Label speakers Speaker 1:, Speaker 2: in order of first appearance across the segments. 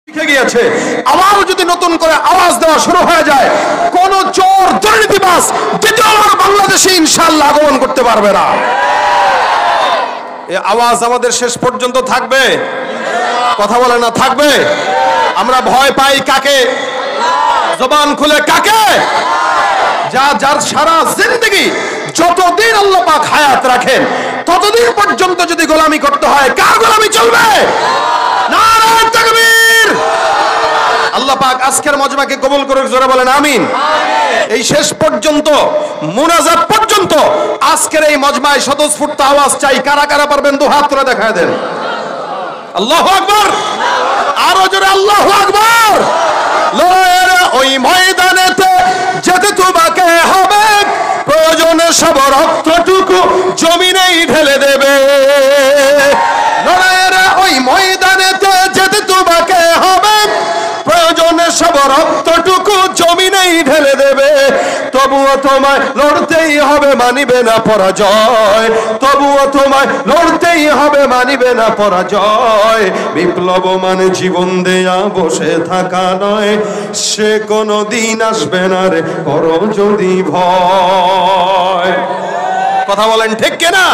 Speaker 1: শিখে গিয়েছে। আবার যদি নতুন করে আওয়াজ দেওয়া শুরু হয়ে যায়, কোন চোর দুর্নীতিবাজ দ্বিতীয়বার বাংলাদেশে ইনশাআল্লাহ আগমন করতে পারবে না। এই আওয়াজ আমাদের শেষ পর্যন্ত থাকবে, কথা বলে না থাকবে। আমরা ভয় পাই কাকে? জবান খুলে কাকে? যার সারা জিন্দেগি যতদিন আল্লাহ পাক হায়াত রাখেন ততদিন পর্যন্ত যদি গোলামি করতে হয়, কার গোলামি চলবে? নারায়ে তাকবীর। আল্লাহ পাক আজকের মজমাকে কবুল করুক, জোরে বলেন আমিন। এই শেষ পর্যন্ত মুনাজাত পর্যন্ত আজকের এই মজমায় স্বতঃস্ফূর্ত আওয়াজ চাই। কারা কারা পারবেন দু হাত তুলে দেখায় দেন। আল্লাহু আকবার, আরো জোরে আল্লাহু আকবার। লড়াইয়ের ওই ময়দানেতে যেতে তোমাকে হবে, প্রয়োজনে সব রক্তটুকু জমিনেই ঢেলে দেবে। লড়াইয়ের ওই ময়দানেতে যেতে তোমাকে হবে, প্রয়োজনে সব রক্তটুকু জমিনেই ঢেলে দেবে। তবুও তোমায় লড়তেই হবে, মানিবে না পরাজয়। তবুও তোমায় লড়তেই হবে, মানিবে না পরাজয়। বিপ্লব মানে জীবন দেয়া বসে থাকা নয়, সে কোনো দিন আসবে না রে করো যদি ভয়। কথা বলেন ঠিক কিনা?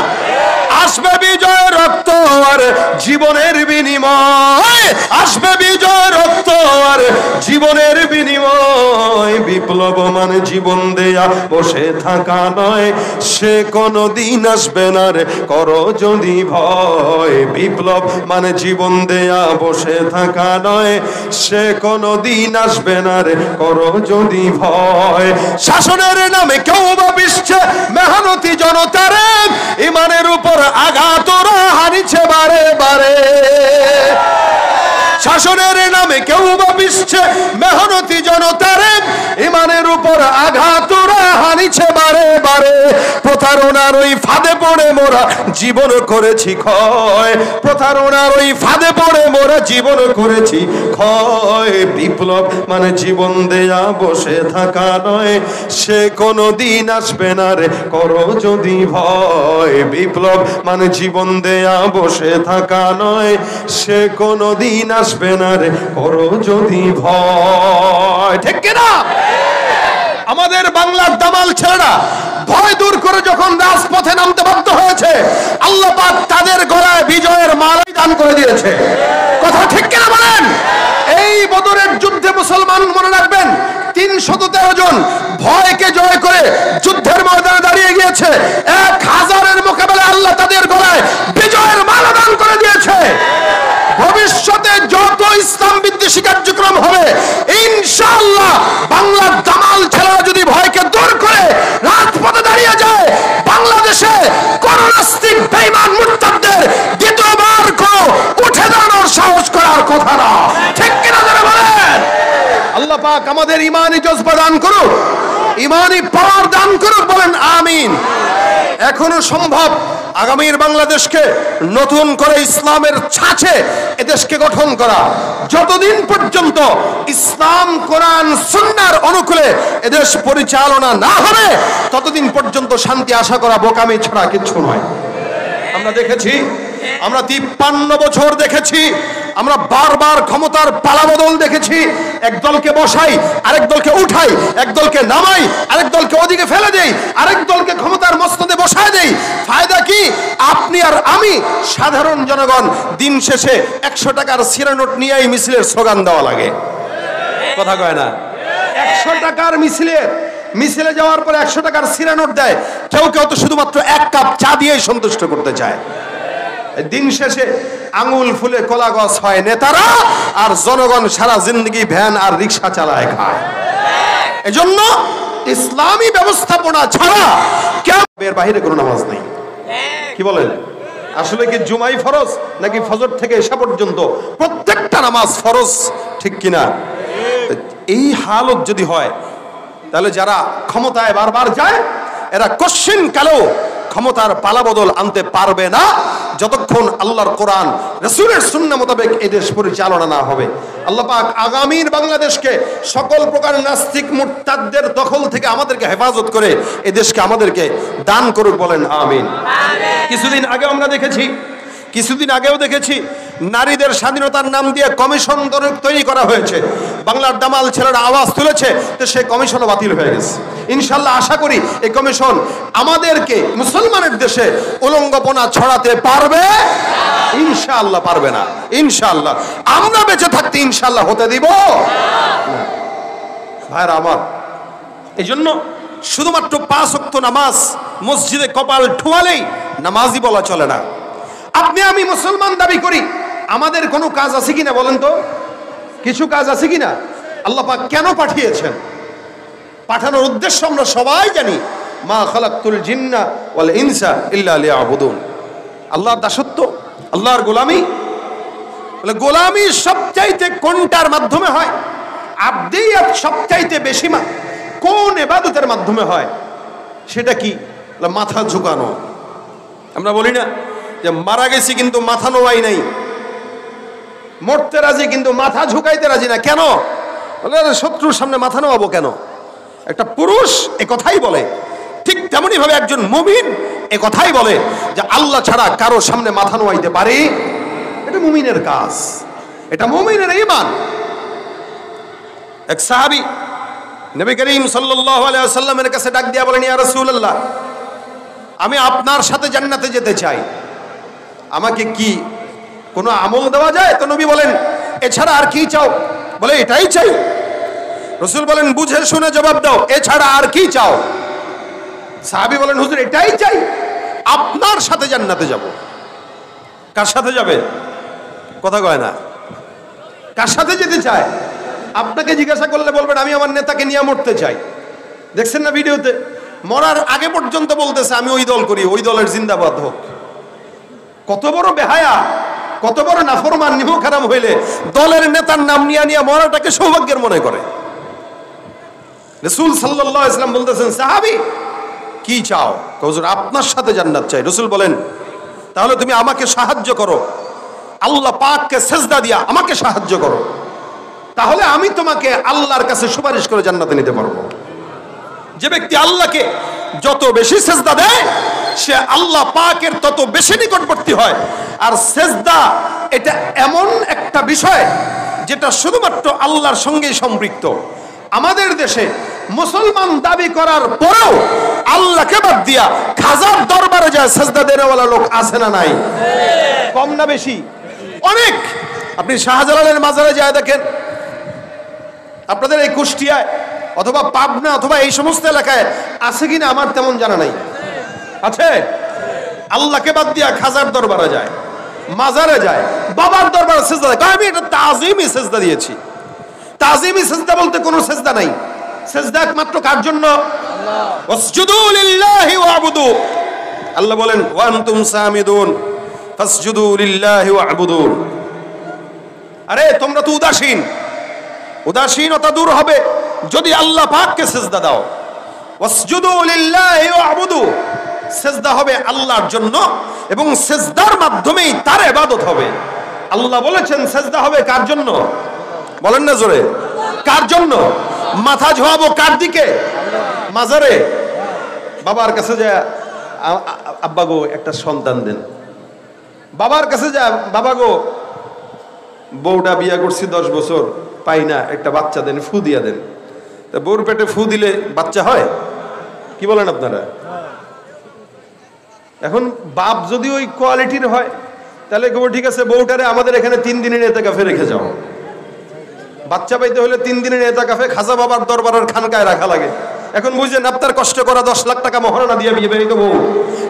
Speaker 1: আসবে বিজয় রক্ত আর জীবনের বিনিময়, আসবে বিজয় রক্ত আর জীবনের বিনিময়। বিপ্লব মানে জীবন দেয়া বসে থাকা নয়, সে কোনো দিন আসবে না রে করো যদি ভয়। বিপ্লব মানে জীবন দেয়া বসে থাকা নয়, সে কোনো দিন আসবে না রে করো যদি ভয়। শাসনের নামে কেউ বা বিশ্বে মেহনতি জনতারে, ইমানের উপর আঘাত ওরা হানিছে বারে বারে। শাসনের নামে কেউ বা বিশ্বে মেহনতি জনতারে, ইমানের উপর আঘাত ওরা হানিছে বারে বারে। প্রতারণার ওই ফাঁদে পড়ে মোরা জীবন করেছি ক্ষয়, প্রতারণার ওই ফাঁদে পড়ে মোরা জীবন করেছি ক্ষয়। বিপ্লব মানে জীবন দেয়া বসে থাকা নয়, সে কোনো দিন আসবে না রে করো যদি ভয়। বিপ্লব মানে জীবন দেয়া বসে থাকা নয়, সে কোনো দিন আসবে না রে করো যদি ভয়। ঠিক কিনা? আমাদের বাংলার দামাল ছেলেরা ভয় দূর করে যখন রাজপথে নামতে বাধ্য হয়েছে, আল্লাহ পাক তাদের গলায় বিজয়ের মালাই দান করে দিয়েছে। কথা ঠিক কিনা বলেন? এই বদরের যুদ্ধে মুসলমান মনে রাখবেন 313 জন ভয়কে জয় করে যুদ্ধের ময়দানে দাঁড়িয়ে গিয়েছে। 1000-এর মোকাবেলায় আল্লাহ তাদের গলায় বিজয়ের মালা দান করে দিয়েছে। ভবিষ্যতে যত ইসলাম বিদ্বেষী কার্যক্রম হবে, ইনশাআল্লাহ বাংলার দামাল ছেলেরা যদি ভয়কে দূর করে রাজপথে দাঁড়িয়ে যায়, বাংলাদেশে কোন নাস্তিক বেঈমান মুরতাদদের দ্বিতীয়বার কোনো উঠে দাঁড়ানোর সাহস করার কথা না। ঠিক কিনা যারা বলেন? আল্লাহ পাক আমাদের ঈমানি জজবা দান করুক, ঈমানি পাওয়ার দান করুক, বলেন আমিন। এখনো সম্ভব আগামীর বাংলাদেশকে নতুন করে ইসলামের ছাঁচে এদেশকে গঠন করা। যতদিন পর্যন্ত ইসলাম কোরআন সুন্নাহর অনুকূলে এদেশ পরিচালনা না হবে, ততদিন পর্যন্ত শান্তি আশা করা বোকামি ছাড়া কিছু নয়। আমরা দেখেছি, আমরা 53 বছর দেখেছি, আমরা বারবার ক্ষমতার পালাবদল দেখেছি। এক দলকে বসাই, আরেক দলকে উঠাই, এক দলকে নামাই, আরেক দলকে ওদিকে ফেলে দেই, আরেক দলকে ক্ষমতার মসনদে বসায় দেই। ফায়দা কি? আপনি আর আমি সাধারণ জনগণ দিন শেষে 100 টাকার সিরা নোট নিয়েই মিছিলের স্লোগান দেওয়া লাগে। কথা কয় না? 100 টাকার মিছিলে যাওয়ার পরে 100 টাকার সিরা নোট দেয়। কেউ কেউ তো শুধুমাত্র 1 কাপ চা দিয়েই সন্তুষ্ট করতে চায়। দিন শেষে আঙুল ফুলে কলা গাছ হয় নেতারা, আর জনগণ সারা জিন্দগি ভ্যান আর রিক্সা চালায় খায়। এজন্য ইসলামী ব্যবস্থাপনা ছাড়া এর বাইরে কোনো নামাজ নেই। কি বলেন? আসলে কি জুমাই ফরজ নাকি ফজর থেকে এশা পর্যন্ত প্রত্যেকটা নামাজ ফরজ? ঠিক কিনা? এই হালত যদি হয়, তাহলে যারা ক্ষমতায় বারবার যায় এরা কোশ্চিন কালেও ক্ষমতার পালাবদল আনতে পারবে না, যতক্ষণ আল্লাহর কোরআন রাসূলের সুন্নাহ মোতাবেক এই দেশ পরিচালনা না হবে। আল্লাহ পাক আগামীর বাংলাদেশকে সকল প্রকার নাস্তিক মুরতাদদের দখল থেকে আমাদেরকে হেফাজত করে এই দেশকে আমাদেরকে দান করুক, বলেন আমিন। কিছুদিন আগেও দেখেছি নারীদের স্বাধীনতার নাম দিয়ে কমিশন তৈরি করা হয়েছে। বাংলার দামাল ছেলেরা আওয়াজ তুলেছে, তো সেই কমিশনও বাতিল হয়ে গেছে। ইনশাল্লাহ আশা করি এই কমিশন আমাদেরকে মুসলমানের দেশে উলঙ্গপনা ছড়াতে পারবে? ইনশাআল্লাহ পারবে না। ইনশাআল্লাহ আমরা বেঁচে থাকতে ইনশাআল্লাহ হতে দিব না। ভাইরা আমার, এই জন্য শুধুমাত্র 5 ওয়াক্ত নামাজ মসজিদে কপাল ঠোয়ালেই নামাজি বলা চলে না। আপনি আমি মুসলমান দাবি করি, আমাদের কোনো কাজ আছে কিনা বলেন তো? কিছু কাজ আছে কিনা? আল্লাহ পাক কেন পাঠিয়েছেন? পাঠানোর উদ্দেশ্য আমরা সবাই জানি, মা খালাকতুল জিন্না ওয়াল ইনসা ইল্লা লিয়াবুদুন। আল্লাহর দাসত্ব, আল্লাহর গোলামি। বলে গোলামি সবচাইতে কোনটার মাধ্যমে হয়? আবদিয়াত সবচাইতে বেশি কোন ইবাদতের মাধ্যমে হয়? সেটা কি? মাথা ঝুঁকানো। আমরা বলি না যে মারা গেছি কিন্তু মাথা নোয়াই নাই, মরতে রাজি কিন্তু মাথা ঝুঁকাইতে রাজি না। কেন? বলে শত্রুর সামনে মাথা নোয়াবো কেন? একটা পুরুষ এ কথাই বলে, ঠিক তেমনি ভাবে একজন মুমিন এ কথাই বলে যে আল্লাহ ছাড়া কারো সামনে মাথা নোয়াইতে পারি, এটা মুমিনের কাজ, এটা মুমিনের ঈমান। এক সাহাবী নবী করিম সাল্লাল্লাহু আলাইহি ওয়াসাল্লামের কাছে ডাক দিয়া বলেন, ইয়া রাসূলুল্লাহ, আমি আপনার সাথে জান্নাতে যেতে চাই, আমাকে কি কোনো আমল দেওয়া যায়? তো নবী বলেন, এছাড়া আর কি চাও? বলে এটাই চাই। রাসূল বলেন, বুঝে শুনে জবাব দাও, এছাড়া আর কি চাও? সাহাবী বলেন, হুজুর এটাই চাই, আপনার সাথে জান্নাতে যাব। কার সাথে যাবে? কথা কয় না। কার সাথে যেতে চায়? আপনাকে জিজ্ঞাসা করলে বলবেন আমি আমার নেতাকে নিয়ে মরতে চাই। দেখছেন না ভিডিওতে? মরার আগে পর্যন্ত বলতেছে আমি ওই দল করি, ওই দলের জিন্দাবাদ হোক। কত বড় বেহায়া, কত বড় নাফরমান, নিমখারাম হইলে দলের নেতার নাম নিয়ে নিয়ে মরাটাকে সৌভাগ্যের মনে করে। রাসূল সাল্লাল্লাহু আলাইহি ওয়াসাল্লাম বলতেছেন, সাহাবী কি চাও? হুজুর আপনার সাথে জান্নাত চাই। রাসূল বলেন, তাহলে তুমি আমাকে সাহায্য করো, আল্লাহ পাককে সিজদা দিয়া আমাকে সাহায্য করো, তাহলে আমি তোমাকে আল্লাহর কাছে সুপারিশ করে জান্নাতে নিতে পারবো। যে ব্যক্তি আল্লাহকে যত বেশি সিজদা দেয় সে আল্লাহ পাকের তত বেশি নিকটবর্তী হয়। আর সিজদা এটা এমন একটা বিষয় যেটা শুধুমাত্র আল্লাহর সঙ্গেই সম্পৃক্ত। আমাদের দেশে মুসলমান দাবি করার পরেও আল্লাহকে বাদ দিয়া খাজার দরবারে যায় সিজদা দেওয়ালা লোক আছে না নাই? কম না বেশি? অনেক। আপনি শাহজালালের মাজারে যায় দেখেন, আপনাদের এই কুষ্টিয়ায় অথবা পাবনা অথবা এই সমস্ত এলাকায় আছে কিনা আমার তেমন জানা নাই। আছে? আল্লাহকে বাদ দিয়া খাজার দরবারে যায়, মাজারে যায়, বাবার দরবারে সিজদা দেয়। আমি এটা তাজিমি সিজদা দিয়েছি। তাজিমি সিজদা বলতে কোনো সিজদা নাই। সিজদা একমাত্র কার জন্য? আল্লাহ। ওয়াসজুদু লিল্লাহি ওয়াবুদু। আল্লাহ বলেন, ওয়া আনতুম সামিদুন ফাসজুদু লিল্লাহি ওয়াবুদু। আরে তোমরা তো উদাসীন, উদাসীনতা দূর হবে যদি আল্লাহ পাককে সিজদা দাও। ওয়াসজুদু লিল্লাহি ওয়াবুদু, সিজদা হবে আল্লাহর জন্য এবং সিজদার মাধ্যমেই তার ইবাদত হবে। আল্লাহ বলেছেন সিজদা হবে কার জন্য? বলেন না জোরে, কার জন্য? মাথা ঝোয়াবো কার দিকে? মাজারে। বাবার কাছে যায়, আব্বা গো একটা সন্তান দেন। বাবার কাছে যায়, বাবা গো বউটা বিয়ে করছি 10 বছর, পাই না, একটা বাচ্চা দেন, ফু দিয়া দেন। তা বউর পেটে ফু দিলে বাচ্চা হয়? কি বলেন আপনারা? এখন বাপ যদি ওই কোয়ালিটির হয় তাহলে কেবল ঠিক আছে, বউটারে আমাদের এখানে 3 দিনের এতেকাফে রেখে যাও। বাচ্চা পাইতে হলে 3 দিনের এতেকাফে খাজা বাবার দরবারের খানকায় রাখা লাগে। এখন বুঝছেন, আপনার কষ্ট করা 10 লাখ টাকা মহারণা দিয়ে বিয়ে বেরিয়ে বউ,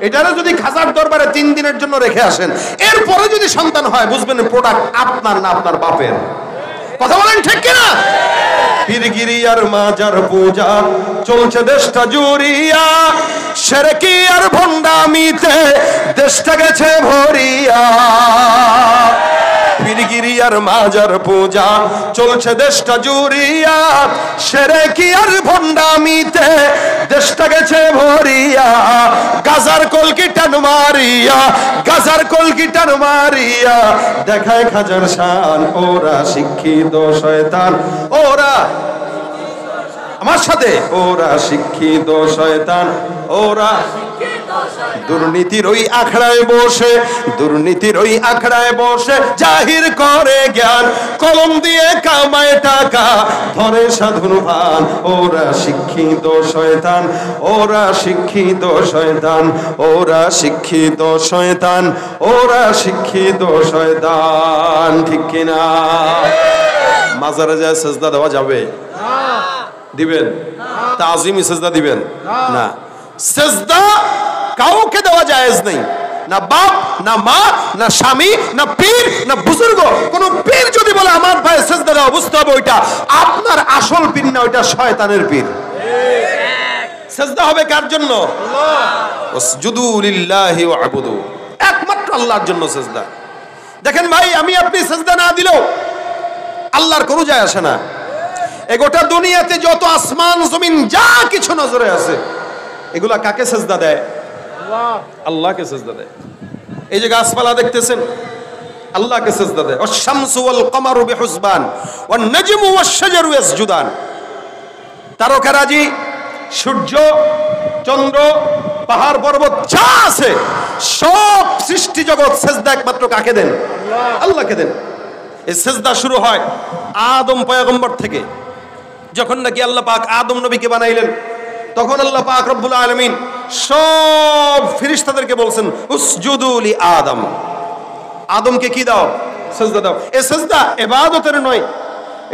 Speaker 1: এটারে যদি খাজার দরবারে 3 দিনের জন্য রেখে আসেন, এরপরে যদি সন্তান হয় বুঝবেন প্রোডাক্ট আপনার না আপনার বাপের। কথা বলেন ঠিক কিনা? পীরগিরি আর মাজার পূজা চলছে দেশটা জুড়িয়া, শিরকি আর ভণ্ডামিতে দেশটা গেছে ভরিয়া। পীরগিরি আর মাজার পূজা চলছে দেশটা জুড়িয়া, শিরকি আর ভণ্ডামিতে দেশটা গেছে ভরিয়া। গাজার কলকি টান মারিয়া, গাজার কলকি টান মারিয়া দেখায় খাজার শান। ওরা শিক্ষিত শয়তান, ওরা আমার সাথে, ওরা শিক্ষিত শয়তান, ওরা শিক্ষিত দুর্নীতির ওই আখড়ায় বসে, দুর্নীতির ওই আখড়ায় বসে জাহির করে জ্ঞান, কলম দিয়ে কামায় টাকা ধরে সাধুর ভান। ওরা শিক্ষিত শয়তান, ওরা শিক্ষিত শয়তান, ওরা শিক্ষিত শয়তান, ওরা শিক্ষিত শয়তান। ঠিক কিনা? মাজারে যায় সেজদা দেওয়া যাবে? দিবেন? তাজিমি সেজদা দিবেন না। সেজদা কাউকে দেওয়া জায়েজ নেই, না বাপ, না মা, না স্বামী, না পীর, না বুজুর্গ। কোন পীর যদি বলে আমার পায়ে সেজদা দাও, বুঝতে হবে ওইটা আপনার আসল পীর না, ওইটা শয়তানের পীর। সেজদা হবে কার জন্য? ওয়াসজুদু লিল্লাহি ওয়া'বুদু, একমাত্র আল্লাহর জন্য সেজদা। দেখেন ভাই, আমি আপনি সেজদা না দিলেও আল্লাহর কোনো যায় আসে না। এই গোটা দুনিয়াতে যত আসমান জমিন যা কিছু নজরে আছে, এগুলা কাকে সেজদা দেয়? আল্লাহকে সেজদা দেয়। এই যে গাছপালা দেখতেছেন, আল্লাহকে সেজদা দেয়। ওয়াশ-শামসু ওয়াল কমারু বিহুসবান ওয়ান নাজমু ওয়াশ-শাজারু ইয়াসজুদান। তারকারাজি, সূর্য, চন্দ্র, পাহাড় পর্বত যা আছে সব সৃষ্টি জগৎ সেজদা একমাত্র কাকে দেন? আল্লাহকে দেন। এই সেজদা শুরু হয় আদম পয়গম্বর থেকে। যখন নাকি আল্লাহ পাক আদম নবীকে বানাইলেন, তখন আল্লাহ পাক রব্বুল আলামিন সব ফেরেশতাদেরকে বলছেন উসজুদু লি আদম, আদমকে কি দাও? সেজদা দাও। এই সেজদা ইবাদতের নয়,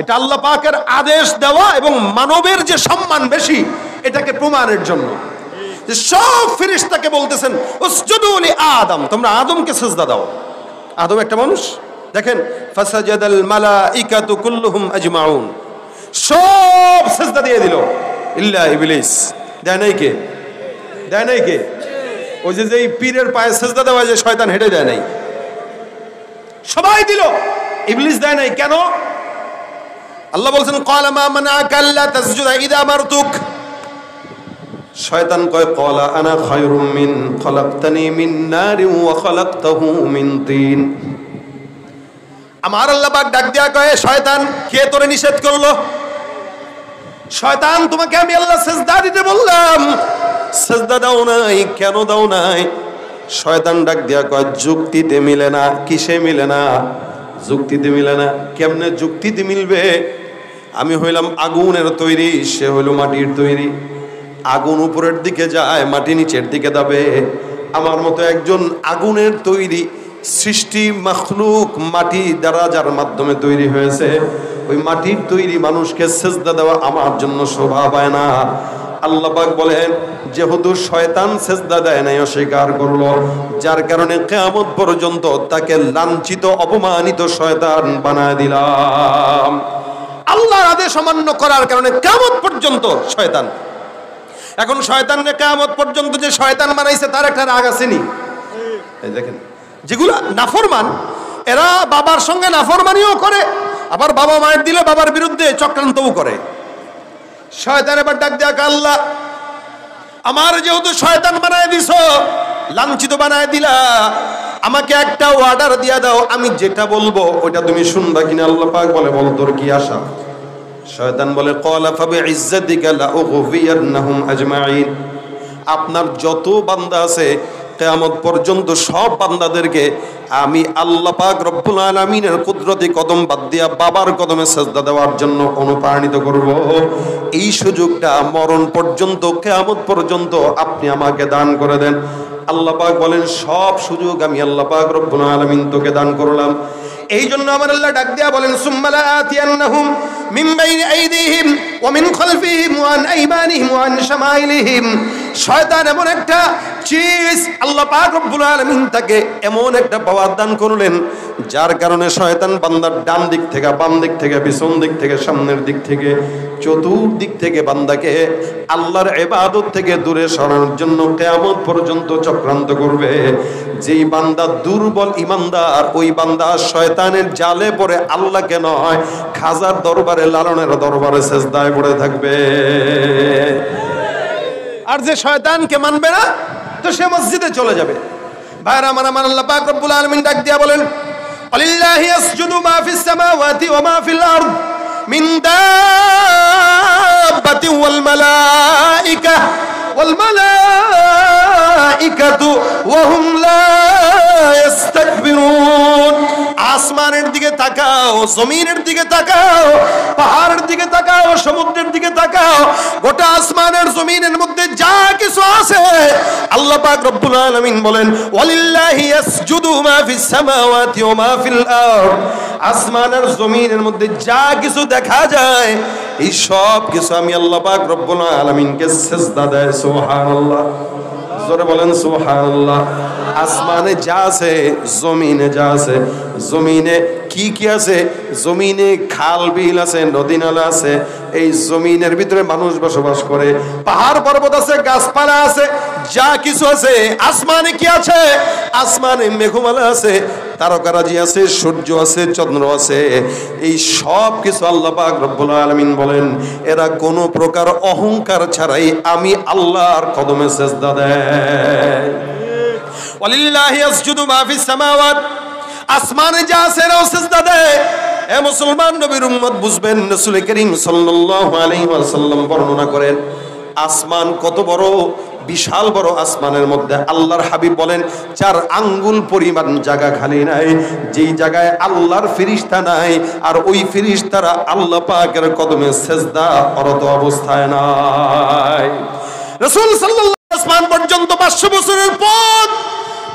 Speaker 1: এটা আল্লাহ পাকের আদেশ দেওয়া এবং মানবের যে সম্মান বেশি এটাকে প্রমাণের জন্য। যে সব ফেরেশতাকে বলতেছেন উসজুদু লি আদম, তোমরা আদমকে সেজদা দাও। আদম একটা মানুষ। দেখেন ফাসাজাদাল মালাইকাতু কুল্লুহুম আজমাউন, সব সেজদা দিয়ে দিল ইল্লা ইবলিস। দেয় নাই কে? দেয় নাই কে? ওই যে যেই পীরের পায়ে সেজদা দেওয়া যে শয়তান হেঁটে দেয় নাই, সবাই দিল, ইবলিস দেয় নাই। কেন? আল্লাহ বলছেন ক্বালা মা মানাআকা আল্লা তাসজুদা ইযা আমারতুক। শয়তান কয় ক্বালা আনা খায়রুম মিন খলাকতানি মিন নারিন ওয়া খলাকতাহু মিন তিন। আমার আল্লাহ পাক ডাক দিয়া কয় শয়তান, কে তোরে নিষেধ করলো? শয়তান, তোমাকে আমি আল্লাহ সেজদা দিতে বললাম, সেজদা দাও নাই, কেন দাও নাই? শয়তান ডাক দিয়া কয় যুক্তিতে মিলে না। কিসে মিলে না? যুক্তিতে মিলে না। কেমনে যুক্তিতে মিলবে? আমি হইলাম আগুনের তৈরি, সে হইল মাটির তৈরি। আগুন উপরের দিকে যায়, মাটি নিচের দিকে যাবে। আমার মতো একজন আগুনের তৈরি সৃষ্টি মাখলুক, মাটি দ্বারা যার মাধ্যমে তৈরি হয়েছে, ওই মাটির তৈরি মানুষকে সেজদা দেওয়া আমার জন্য শোভা পায় না। আল্লাহ পাক বলেন যেহেতু শয়তান সেজদা দেয় নাই, অস্বীকার করলো, যার কারণে কিয়ামত পর্যন্ত তাকে লাঞ্ছিত অপমানিত শয়তান বানায় দিলাম। আল্লাহর আদেশ অমান্য করার কারণে কিয়ামত পর্যন্ত শয়তান। এখন শয়তানকে কিয়ামত পর্যন্ত যে শয়তান বানাইছে তার একটা রাগ আসেনি? এই দেখেন, যেগুলো নাফরমান, এরা বাবার সঙ্গে নাফরমানিও করে, আবার বাবা মায়ের দিলে বাবার বিরুদ্ধে চক্রান্তও করে। শয়তান এবার ডাক দেয়া, আল্লাহ আমার যেহেতু শয়তান বানায় দিছো, লাঞ্ছিত বানায় দিলা, আমাকে একটা অর্ডার দিয়া দাও, আমি যেটা বলবো ওটা তুমি শুনবা কিনা? আল্লাহ পাক বলে বল তোর কি আশা? শয়তান বলে ক্বালা ফাবিইজ্জাতিকা লাউগফিয়ান্নাহুম আজমাইন। আপনার যত বান্দা আছে কিয়ামত পর্যন্ত সব বান্দাদেরকে আমি আল্লাহ পাক রব্বুল আলামিনের কুদরতি কদম বাদ দিয়া বাবার কদমে সেজদা দেওয়ার জন্য অনুপ্রাণিত করব। এই সুযোগটা মরণ পর্যন্ত, কিয়ামত পর্যন্ত আপনি আমাকে দান করে দেন। আল্লাহ পাক বলেন সব সুযোগ আমি আল্লাহ পাক রব্বুল আলামিন তোকে দান করলাম। এই জন্য আমার আল্লাহ ডাক দিয়া বলেন সুম্মা লাআতিয়ান্নাহুম মিন বাইনি আইদিহিম ওয়া মিন খালফিহিম ওয়া আন আইমানিহিম ওয়া আন শামাইলিহিম। শয়তান এমন একটা চিজ, আল্লাহ পাক রব্বুল আলামিন তাকে এমন একটা পাওয়ার দান করলেন যার কারণে শয়তান বান্দার ডান দিক থেকে, বাম দিক থেকে, পিছন দিক থেকে, সামনের দিক থেকে, চতুর্দিক থেকে বান্দাকে আল্লাহর ইবাদত থেকে দূরে সরানোর জন্য কিয়ামত পর্যন্ত চক্রান্ত করবে। যেই বান্দা দুর্বল ঈমানদার, ওই বান্দা শয়তানের জালে পড়ে আল্লাহকে নয় খাজার দরবারে, লালনের দরবারে সেজদায় পড়ে থাকবে। আর যে শয়তানকে মানবে না তো সে মসজিদে চলে যাবে। ভাইরা আমার, আমার আল্লাহ পাক রব্বুল আলামিন ডাক দিয়া বলেন আলিল্লাহি ইয়াসজুদু মা ফিস সামাওয়াতি ওয়া মা ফিল আরদ মিন দাব্বাতিন ওয়াল মালাইকা ওয়াল মালাইকাতু ওয়া হুম লা ইস্তাকবিরুন। আসমানের দিকে তাকাও, জমিনের দিকে তাকাও, পাহাড়ের দিকে তাকাও, সমুদ্রের দিকে তাকাও, গোটা আসমানের জমিনের মধ্যে যা কিছু আছে আল্লাহ পাক রব্বুল আলামিন বলেন ওয়ালিল্লাহি ইয়াসজুদু মা ফিস সামাওয়াতি ওয়া মা ফিল আরদ। আসমানের জমিনের মধ্যে যা কিছু দেখা যায় এই সব কিছু আমি আল্লাহ পাক রব্বুল আলামিনকে সিজদা দেয়। সুবহানাল্লাহ, জোরে বলেন সুবহানাল্লাহ। আসমানে যা আছে, জমিনে যা আছে, জমিনে কি কি আছে? জমিনে খাল বিল আছে, নদী নালা আছে, এই জমিনের ভিতরে মানুষ বসবাস করে, পাহাড় পর্বত আছে, গাছপালা আছে, যা কিছু আছে। আসমানে কি আছে? আসমানে মেঘমালা আছে, তারকারাজি আছে, সূর্য আছে, চন্দ্র আছে, এই সব কিছু আল্লাহ পাক রব্বুল আলামিন বলেন এরা কোনো প্রকার অহংকার ছাড়াই আমি আল্লাহর কদমে সিজদা দেয়। ওয়ালিল্লাহি ইয়াসজুদু মা ফিস সামাওয়াত, আসমানে যা আছে এরাও সিজদা দেয়। এ মুসলমান নবীর উম্মত বুঝবেন, রাসূল করিম সাল্লাল্লাহু আলাইহি ওয়াসাল্লাম বর্ণনা করেন আসমান কত বড়, বিশাল বড়। আসমানের মধ্যে আল্লাহর হাবিব বলেন 4 আঙ্গুল পরিমাণ জায়গা খালি নাই, যেই জায়গায় আল্লাহর ফেরেশতা নাই, আর ওই ফেরেশতারা আল্লাহ পাকের কদমে সিজদা করত অবস্থায় নাই। রাসূল সাল্লাল্লাহু আলাইহি আসমান পর্যন্ত 500 বছরের পথ,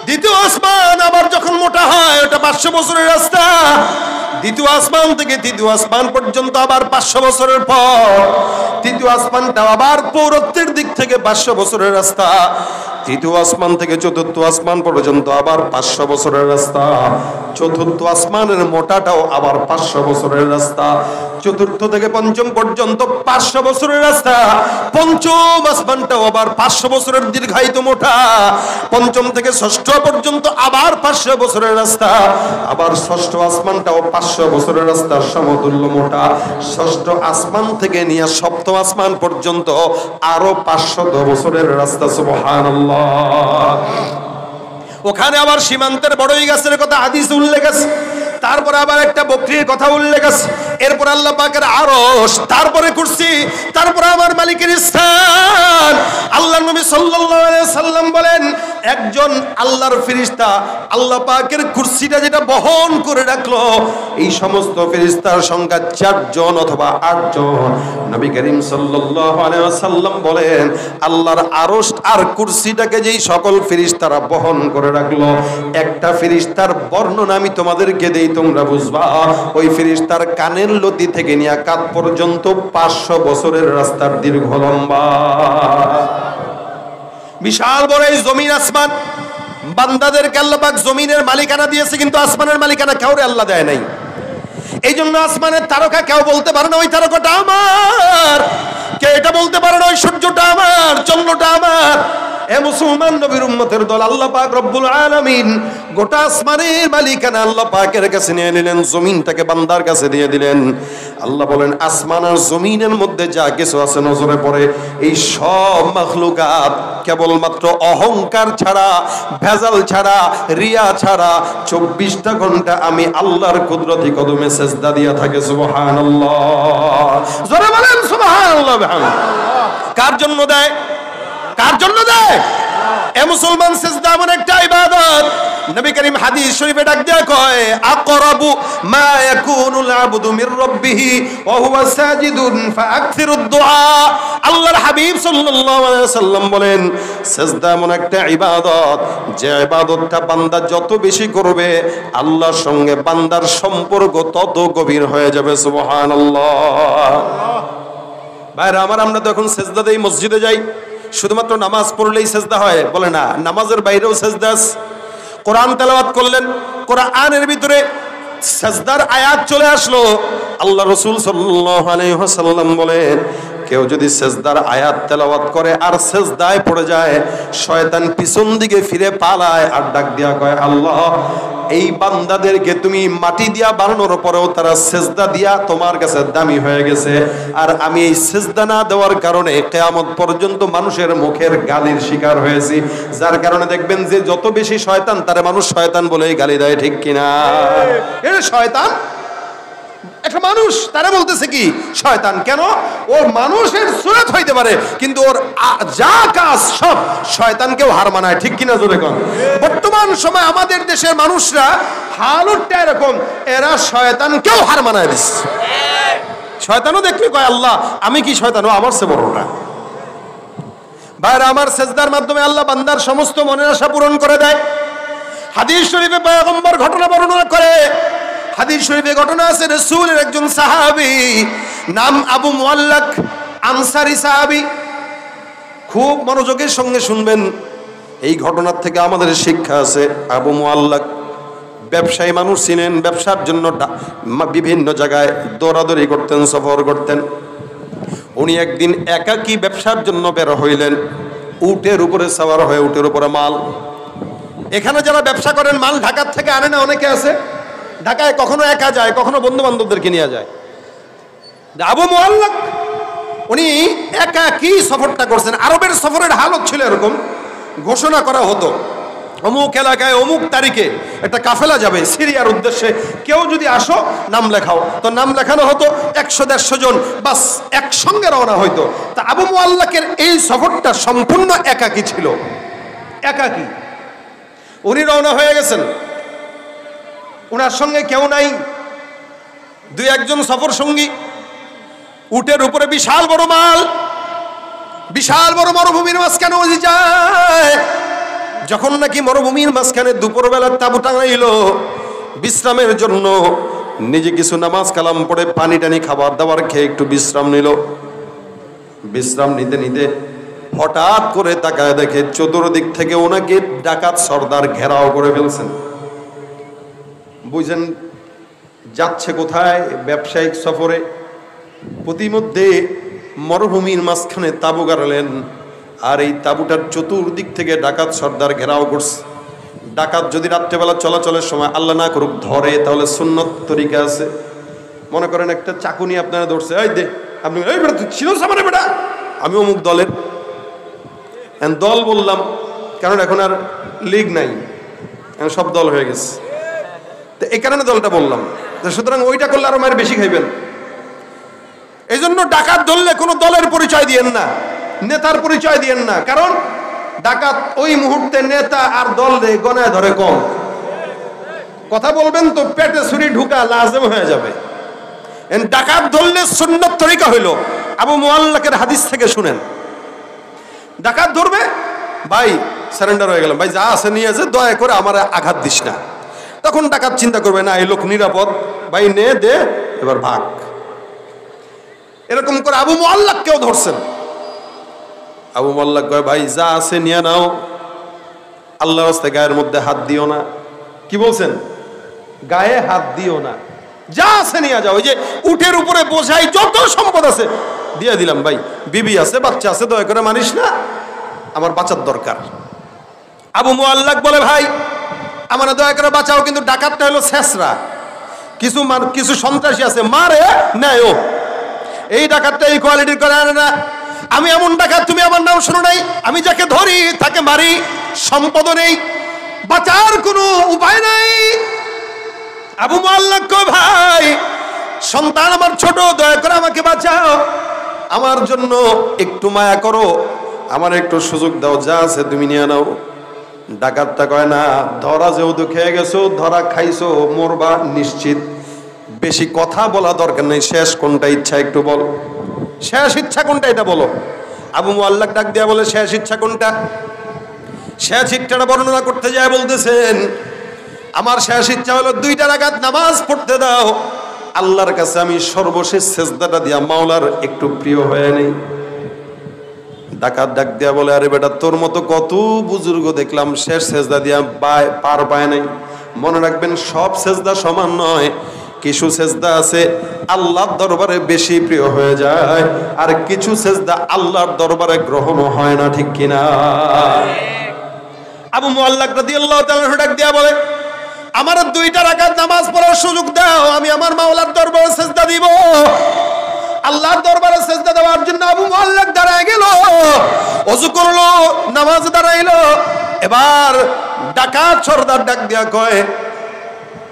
Speaker 1: দ্বিতীয় আসমান আবার যখন মোটা হয় ওটা 500 বছরের রাস্তা, দ্বিতীয় আসমান থেকে তৃতীয় আসমান পর্যন্ত আবার 500 বছরের পথ, তৃতীয় আসমানটা আবার পৌরত্বের দিক থেকে 500 বছরের রাস্তা, তৃতীয় আসমান থেকে চতুর্থ আসমান পর্যন্ত আবার 500 বছরের রাস্তা, চতুর্থ আসমানের মোটাটাও আবার 500 বছরের রাস্তা, চতুর্থ থেকে পঞ্চম পর্যন্ত 500 বছরের রাস্তা, পঞ্চম আসমানটাও আবার 500 বছরের দীর্ঘায়িত মোটা, পঞ্চম থেকে ষষ্ঠ পর্যন্ত আবার 500 বছরের রাস্তা, আবার ষষ্ঠ আসমানটাও 500 বছরের রাস্তার সমতুল্য মোটা, ষষ্ঠ আসমান থেকে নিয়ে সপ্তম আসমান পর্যন্ত আরো 500 বছরের রাস্তা। সুবহানাল্লাহ। ওখানে আবার সীমান্তের বড়ই গাছের কথা হাদিস উল্লেখ আছে, তারপরে আবার একটা বকরির কথা উল্লেখ আছে, এরপর আল্লাহ পাকের আরশ, তারপরে কুরসি, তারপরে আমার মালিকের স্থান। আল্লাহর নবী সাল্লাল্লাহু আলাইহি সাল্লাম বলেন একজন আল্লাহর ফেরেশতা আল্লাহ পাকের কুরসিটা যেটা বহন করে রাখলো, এই সমস্ত ফেরেশতার সংখ্যা 4 জন অথবা 8 জন। নবী করিম সাল্লাল্লাহু আলাইহি ওয়াসাল্লাম বলেন আল্লাহর আরশ আর কুরসিটাকে যেই সকল ফেরেশতারা বহন করে রাখলো, একটা ফেরেশতার বর্ণনা আমি তোমাদেরকে দেই, তোমরা বুঝবা। ওই ফেরেশতার কানের লতি থেকে নিয়ে কাঁধ পর্যন্ত 500 বছরের রাস্তার দীর্ঘ লম্বা। বিশাল বড় এই জমিন আসমান, বান্দাদেরকে আল্লাহ পাক জমিনের মালিকানা দিয়েছে, কিন্তু আসমানের মালিকানা কাউরে আল্লাহ দেয় নাই। এই জন্য আসমানের তারকা কেউ বলতে পারে না ওই তারকাটা আমার, কেউ এটা বলতে পারে না ওই সূর্যটা আমার, চন্দ্রটা আমার। এ মুসলমান নবীর উম্মতের দল, আল্লাহ পাক রব্বুল আলামিন গোটা আসমানের মালিকানা আল্লাহ পাকের কাছে নিয়ে নিলেন, জমিনটাকে বান্দার কাছে দিয়ে দিলেন। আল্লাহ বলেন আসমান আর জমিনের মধ্যে যা কিছু আছে নজরে পড়ে, এই সব মাখলুকাত কেবলমাত্র অহংকার ছাড়া, ভেজাল ছাড়া, রিয়া ছাড়া 24টা ঘন্টা আমি আল্লাহর কুদরতি কদমে সিজদা দিয়া থাকে। সুবহানাল্লাহ, জোরে বলেন সুবহানাল্লাহ। কার জন্য দেয়? কার জন্য দেয়? এ মুসলমান, সিজদা এমন একটা ইবাদত, নবী করিম হাদিস শরীফে ডাক দেয়া কয় আকরাবু মা ইয়াকুনুল আবদু মির রাব্বিহি ওয়া হুয়া সাজিদুন ফাআকসিরুদ দুআ। আল্লাহর হাবিব সাল্লাল্লাহু আলাইহি ওয়াসাল্লাম বলেন সিজদা এমন একটা ইবাদত, যে ইবাদতটা বান্দা যত বেশি করবে আল্লাহর সঙ্গে বান্দার সম্পর্ক তত গভীর হয়ে যাবে। সুবহানাল্লাহ। ভাইরা আমার, আমরা তো এখন সিজদা দেই, মসজিদে যাই, শুধুমাত্র নামাজ পড়লেই সিজদা হয় বলে না, নামাজের বাইরেও সিজদা আছে। কোরআন তেলাওয়াত করলেন, কোরআনের ভিতরে সিজদার আয়াত চলে আসলো। আল্লাহ রাসূল সাল্লাল্লাহু আলাইহি ওয়াসাল্লাম বলেন কেউ যদি সিজদার আয়াত তেলাওয়াত করে আর সিজদায় পড়ে যায়, শয়তান পিছন দিকে ফিরে পালায় আর ডাক দিয়া কয় আল্লাহ, এই বান্দাদেরকে তুমি মাটি দিয়া বানানোর পরেও তারা সিজদা দিয়া তোমার কাছে দামি হয়ে গেছে, আর আমি এই সিজদা না দেওয়ার কারণে কিয়ামত পর্যন্ত মানুষের মুখের গালির শিকার হয়েছি। যার কারণে দেখবেন যে যত বেশি শয়তান তারে মানুষ শয়তান বলেই গালি দেয়, ঠিক কিনা? এর শয়তান একটা মানুষ, তারা বলতেছে কি শয়তান। কেন? ওর মানুষের সুরত হইতে পারে, কিন্তু ওর যা কাজ সব শয়তানকেও হার মানায়। ঠিক কিনা জোরে কোন? বর্তমান সময় আমাদের দেশের মানুষরা হালতটা এরকম, এরা শয়তানকেও হার মানায় দিচ্ছে। শয়তানও দেখলে কয় আল্লাহ আমি কি শয়তান, ও আমার চেয়ে বড় না। ভাইরা আমার, সেজদার মাধ্যমে আল্লাহ বান্দার সমস্ত মনের আশা পূরণ করে দেয়। হাদিস শরীফে পয়গম্বর ঘটনা বর্ণনা করে। হাদিস শরীফে ঘটনা আছে, রাসূলের একজন সাহাবী নাম আবু মুআল্লাক, আনসারী সাহাবী। খুব মনোযোগের সঙ্গে শুনবেন, এই ঘটনার থেকে আমাদের শিক্ষা আছে। আবু মুআল্লাক ব্যবসায়ী মানুষ ছিলেন, ব্যবসার জন্য বিভিন্ন জায়গায় দৌড়াদৌড়ি করতেন, সফর করতেন। উনি একদিন একাকী ব্যবসার জন্য বের হইলেন, উটের উপরে সওয়ার হয়ে, উটের উপরে মাল। এখানে যারা ব্যবসা করেন মাল ঢাকার থেকে আনে না, অনেকে আছে ঢাকায় কখনো একা যায়, কখনো বন্ধু বান্ধবদেরকে নিয়ে যায়। আবু মুআল্লাক উনি একাকী সফরটা করছেন। আরবের সফরের হালত ছিল এরকম, ঘোষণা করা হতো অমুক এলাকায় অমুক তারিখে একটা কাফেলা যাবে সিরিয়ার উদ্দেশ্যে, কেউ যদি আসো নাম লেখাও। তো নাম লেখানো হতো 100-150 জন, বাস একসঙ্গে রওনা হইতো। তা আবু মুআল্লাকের এই সফরটা সম্পূর্ণ একাকী ছিল, একাকী। উনি রওনা হয়ে গেছেন, উনার সঙ্গে কেউ নাই, 2-1 জন সফর সঙ্গী। উটের উপরে বিশাল বড় মাল, বিশাল বড় মরুভূমির মাঝখানে ওই যায়। যখন নাকি মরুভূমির মাঝখানে দুপুরবেলার তাঁবু টাঙাইল বিশ্রামের জন্য, নিজে কিছু নামাজ কালাম পড়ে পানি টানি খাবার দাবার খেয়ে একটু বিশ্রাম নিল। বিশ্রাম নিতে নিতে হঠাৎ করে তাকায় দেখে চতুর্দিক থেকে ওনাকে ডাকাত সর্দার ঘেরাও করে ফেলছেন। বুঝছেন যাচ্ছে কোথায়? ব্যবসায়িক সফরে। প্রতিমধ্যে মরুভূমির মাঝখানে তাঁবু গাড়লেন, আর এই তাঁবুটার চতুর্দিক থেকে ডাকাত সর্দার ঘেরাও করছে। ডাকাত যদি রাত্রেবেলা চলাচলের সময় আল্লাহ না করুক ধরে, তাহলে সুন্নত তরিকা আছে। মনে করেন একটা চাকু নিয়ে আপনারা ধরছে, এই দে, আপনি এই বেটা তুই ছিল সামনে বেটা, আমি অমুক দলের। দল বললাম কারণ এখন আর লীগ নাই, এখন সব দল হয়ে গেছে, তো এই কারণে দলটা বললাম। সুতরাং ওইটা করলে আরো মায়ের বেশি খাইবেন। এই জন্য ডাকাত ধরলে কোনো দলের পরিচয় দিয়েন না, নেতার পরিচয় দিয়েন না, কারণ ডাকাত ওই মুহূর্তে নেতা আর দল রে গণায় ধরে কম। কথা বলবেন তো পেটে ছুরি ঢুকা লাজেম হয়ে যাবে। ডাকাত ধরলে সুন্নত তরিকা হইল। আবু মুআল্লাকের হাদিস থেকে শুনেন, ডাকাত ধরবে, ভাই সারেন্ডার হয়ে গেলাম, ভাই যা আছে নিয়ে যে দয়া করে আমার আঘাত দিস না। তখন ডাকাত চিন্তা করবে না এই লোক নিরাপদ, ভাই নে দে এবার ভাগ। এরকম করে আবু মুআল্লাককেও ধরছেন। আবু মুআল্লাক কয় ভাই যা আছে নিয়ে নাও, আল্লাহর রাস্তায় গায়ের মধ্যে হাত দিও না। কি বলছেন? গায়ে হাত দিও না, যা আছে নিয়ে যাও। ওই যে উটের উপরে বোঝাই যত সম্পদ আছে দিয়ে দিলাম, ভাই বিবি আছে বাচ্চা আছে, দয়া করে মানিস না, আমার বাঁচার দরকার। আবু মুআল্লাক বলে ভাই আমার দয়া করে বাঁচাও, কিন্তু ডাকাতটা হলো শেষরা, কিছু সন্ত্রাসী আছে মারে নেয়। এই ডাকাতটা এই কোয়ালিটির করে আনে না। আমি এমন ডাকাত, তুমি আমার নাম শোনো নাই, আমি যাকে ধরি তাকে মারি, সম্পদ নেই, বাঁচার কোনো উপায় নাই। আবু মুআল্লাক কয় ভাই সন্তান আমার ছোট, দয়া করে আমাকে বাঁচাও, আমার জন্য একটু মায়া করো, আমার একটু সুযোগ দাও, যা আছে তুমি নিয়ে নাও। ডাকাতটা কয় না, ধরা যেহেতু খেয়ে গেছো, ধরা খাইছো, মরবা নিশ্চিত, বেশি কথা বলা দরকার নেই, শেষ কোনটা ইচ্ছা একটু বল, শেষ ইচ্ছা কোনটা এটা বলো। আবু মুআল্লাক ডাক দিয়া বলে শেষ ইচ্ছা কোনটা? শেষ ইচ্ছাটা বর্ণনা করতে যায় বলতেছেন আমার শেষ ইচ্ছা হলো 2টা রাকাত নামাজ পড়তে দাও, আল্লাহর কাছে আমি সর্বশেষ সেজদাটা দিয়া মাওলার একটু প্রিয় হয়ে নেই। ডাকাত ডাক দিয়া বলে আরে বেটা তোর মতো কত বুজুর্গ দেখলাম শেষ সেজদা দিয়া পার পায় নাই। মনে রাখবেন সব সেজদা সমান নয়, কিছু সেজদা আছে আল্লাহর দরবারে বেশি প্রিয় হয়ে যায়, আর কিছু সেজদা আল্লাহর দরবারে গ্রহণ হয় না, ঠিক কিনা? আবু মুআল্লাক রাদিয়াল্লাহু তাআলা ডাক দিয়া বলে আমার 2টা রাকাত নামাজ পড়ার সুযোগ দাও, আমি আমার মাওলার দরবারে সেজদা দিব। আল্লাহর দরবারে সেজদা দেওয়ার জন্য আবু মুআল্লাক দাঁড়ায় গেল, ওযু করলো, নামাজ দাঁড়াইলো। এবার ডাকাত সর্দার ডাক দিয়া কয়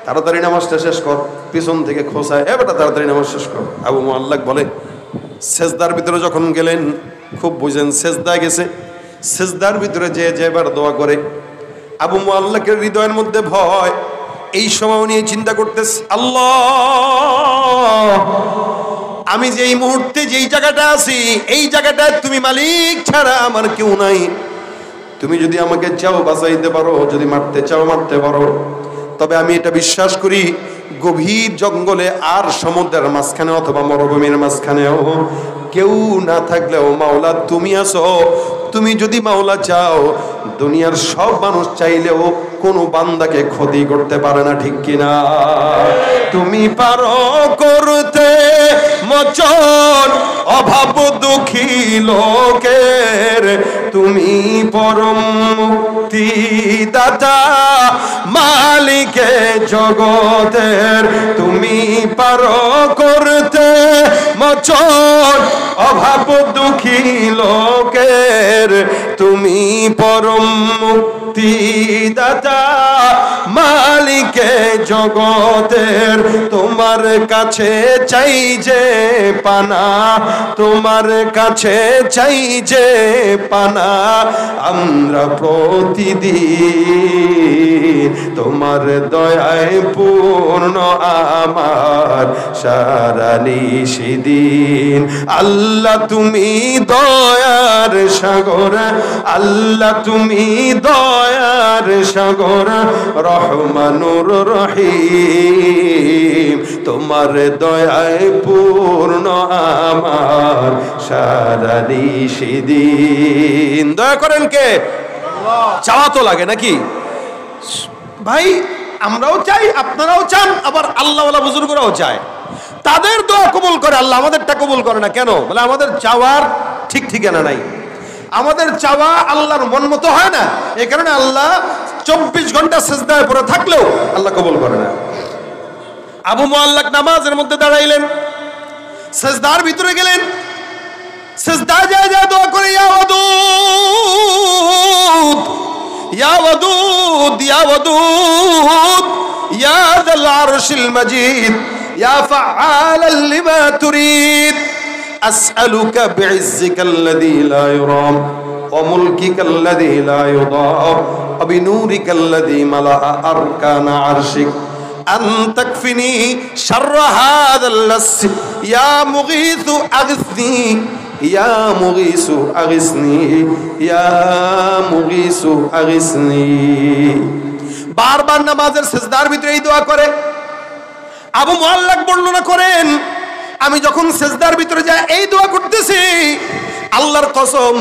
Speaker 1: তাড়াতাড়ি নামাজটা শেষ কর। পিছন থেকে খোঁচায়, এ বেটা তাড়াতাড়ি নামাজ শেষ করো। আবু মুআল্লাক বলে, সেজদার ভিতরে যখন গেলেন, খুব বুঝেন সেজদায় গেছে, সেজদার ভিতরে যে যেবার দোয়া করে, আবু মুআল্লাকের হৃদয়ের মধ্যে ভয়। এই সময় উনি চিন্তা করতেছে, আল্লাহ, আমি যেই মুহূর্তে যেই জায়গাটা আছি, এই জায়গাটায় তুমি মালিক ছাড়া আমার কেউ নাই। তুমি যদি আমাকে চাও বাঁচাইতে পারো, যদি মারতে চাও মারতে পারো, তবে আমি এটা বিশ্বাস করি গভীর জঙ্গলে আর সমুদ্রের মাঝখানে অথবা মরুভূমির মাঝখানেও কেউ না থাকলেও মাওলা তুমি আছো। তুমি যদি মাওলা চাও, দুনিয়ার সব মানুষ চাইলেও কোনো বান্দাকে ক্ষতি করতে পারে না, ঠিক কিনা? তুমি পারো করতে মোচন অভাব দুঃখী লোকের, তুমি পরম মুক্তি দাতা মালিকে জগতের। তুমি পারো করতে মোচন অভাব দুঃখী লোকের, তুমি পরম মুক্তি দাতা মালিকে জগতের। তোমার কাছে চাই যে পানা, তোমার কাছে চাই যে পানা, আমরা প্রতিদিন তোমার দয়ায় পূর্ণ আমার সারা নিশিদিন। আল্লাহ তুমি দয়ার সাগর, আল্লাহ তুমি দয়ার সাগর, রহমানুর রহিম, তোমার দয়ায় পূর্ণ আমার সারা নিশিদিন। দয়া করেন কে? চাওয়া তো লাগে নাকি ভাই? আমরাও চাই, আপনারাও চান, আবার আল্লাহওয়ালা বুজুর্গরাও চায়। তাদের দোয়া কবুল করে আল্লাহ, আমাদেরটা কবুল করে না কেন? বলে আমাদের চাওয়ার ঠিক ঠিকানা নাই, আমাদের চাওয়া আল্লাহর মন মতো হয় না। এই কারণে আল্লাহ 24 ঘন্টা সিজদায় পড়ে থাকলেও আল্লাহ কবুল করে না। আবু মুআল্লাক নামাজের মধ্যে দাঁড়াইলেন, সিজদার ভিতরে গেলেন, সিজদায় যায় যায় দোয়া করে, ইয়া ওয়াদুদ ইয়া ওয়াদুদ ইয়া ওয়াদুদ ইয়া যাল আরশিল মাজিদ ইয়া ফাআলাল লিমা তুরিদ আসআলুকা বিইজ্জিকাল্লাযী লা ইউরাম ওয়া মুলকিকাল্লাযী লা ইউদাম ওয়া বিনূরিকাল্লাযী মালাআ আরকানা আরশিক আন তাকফিনি শাররা হাযাল লাস ইয়া মুগীসু আগিসনি ইয়া মুগীসু আগিসনি ইয়া মুগীসু আগিসনি। বারবার নামাজের সিজদার ভিতরে এই দোয়া করে। আবু মুআল্লাক বর্ণনা করেন, আমি যখন সিজদার ভিতরে যাই এই দোয়া করতেছি, আল্লাহর কসম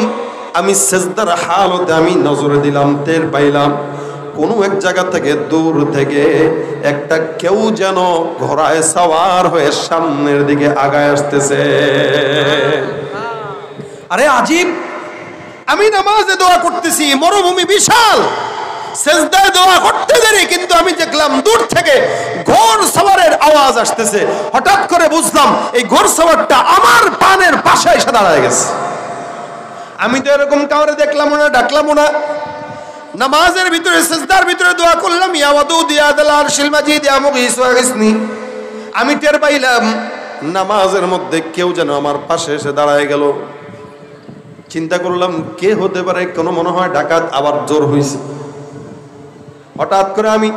Speaker 1: আমি সিজদার হালতে আমি নজরে দিলাম, টের পাইলাম কোন এক জায়গা থেকে দূর থেকে একটা কেউ যেন ঘোড়ায় সওয়ার হয়ে সামনের দিকে আগায় আসতেছে। আরে আজীব, আমি নামাজে দোয়া করতেছি, মরুভূমি বিশাল, সিজদায় দোয়া করতে দেরি, কিন্তু আমি দেখলাম দূর থেকে ঘোড় সওয়ারের আওয়াজ আসতেছে। হঠাৎ করে বুঝলাম এই ঘোড় সওয়ারটা আমার পানের পাশে এসে দাঁড়ায় গেছে। আমি তো এরকম কাউরে দেখলাম না, ডাকলাম না। নামাজের ভিতরে সিজদার ভিতরে দোয়া করলাম, ইয়া ওয়াদুদ ইয়া যাল আরশিল মাজিদ ইয়া মুগীসু আগিসনি। আমি টের পাইলাম নামাজের মধ্যে কেউ যেন আমার পাশে এসে দাঁড়ায় গেল। চিন্তা করলাম কে হতে পারে, কোনো মনে হয় ডাকাত, আবার জোর হইছে। হঠাৎ করে আমি,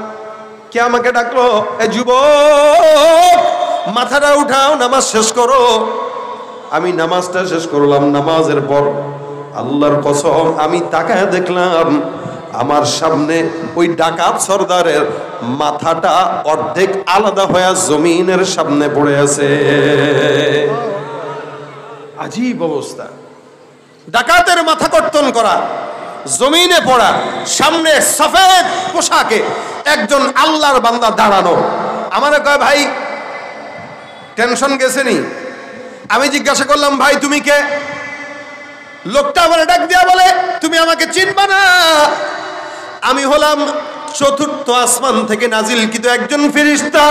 Speaker 1: কে আমাকে ডাকলো, এ যুবক মাথাটা উঠাও, নামাজ শেষ করো। আমি নামাজটা শেষ করলাম। নামাজের পর আল্লাহর কসম আমি তাকায় দেখলাম আমার সামনে ওই ডাকাত সর্দারের মাথাটা অর্ধেক আলাদা হয়ে জমিনের সামনে পড়ে আছে। আজীব অবস্থা, ডাকাতের মাথা কর্তন করা, জমিনে পড়া, সামনে সফেদ পোশাকে একজন আল্লাহর বান্দা দাঁড়ানো। আমারে কয়, ভাই টেনশন গেছেনি? আমি জিজ্ঞাসা করলাম, ভাই তুমি কে? লোকটা আমার ডাক দিয়া বলে, তুমি আমাকে চিনবা না, আমি হলাম চতুর্থ আসমান থেকে নাজিলকৃত একজন ফেরেশতা,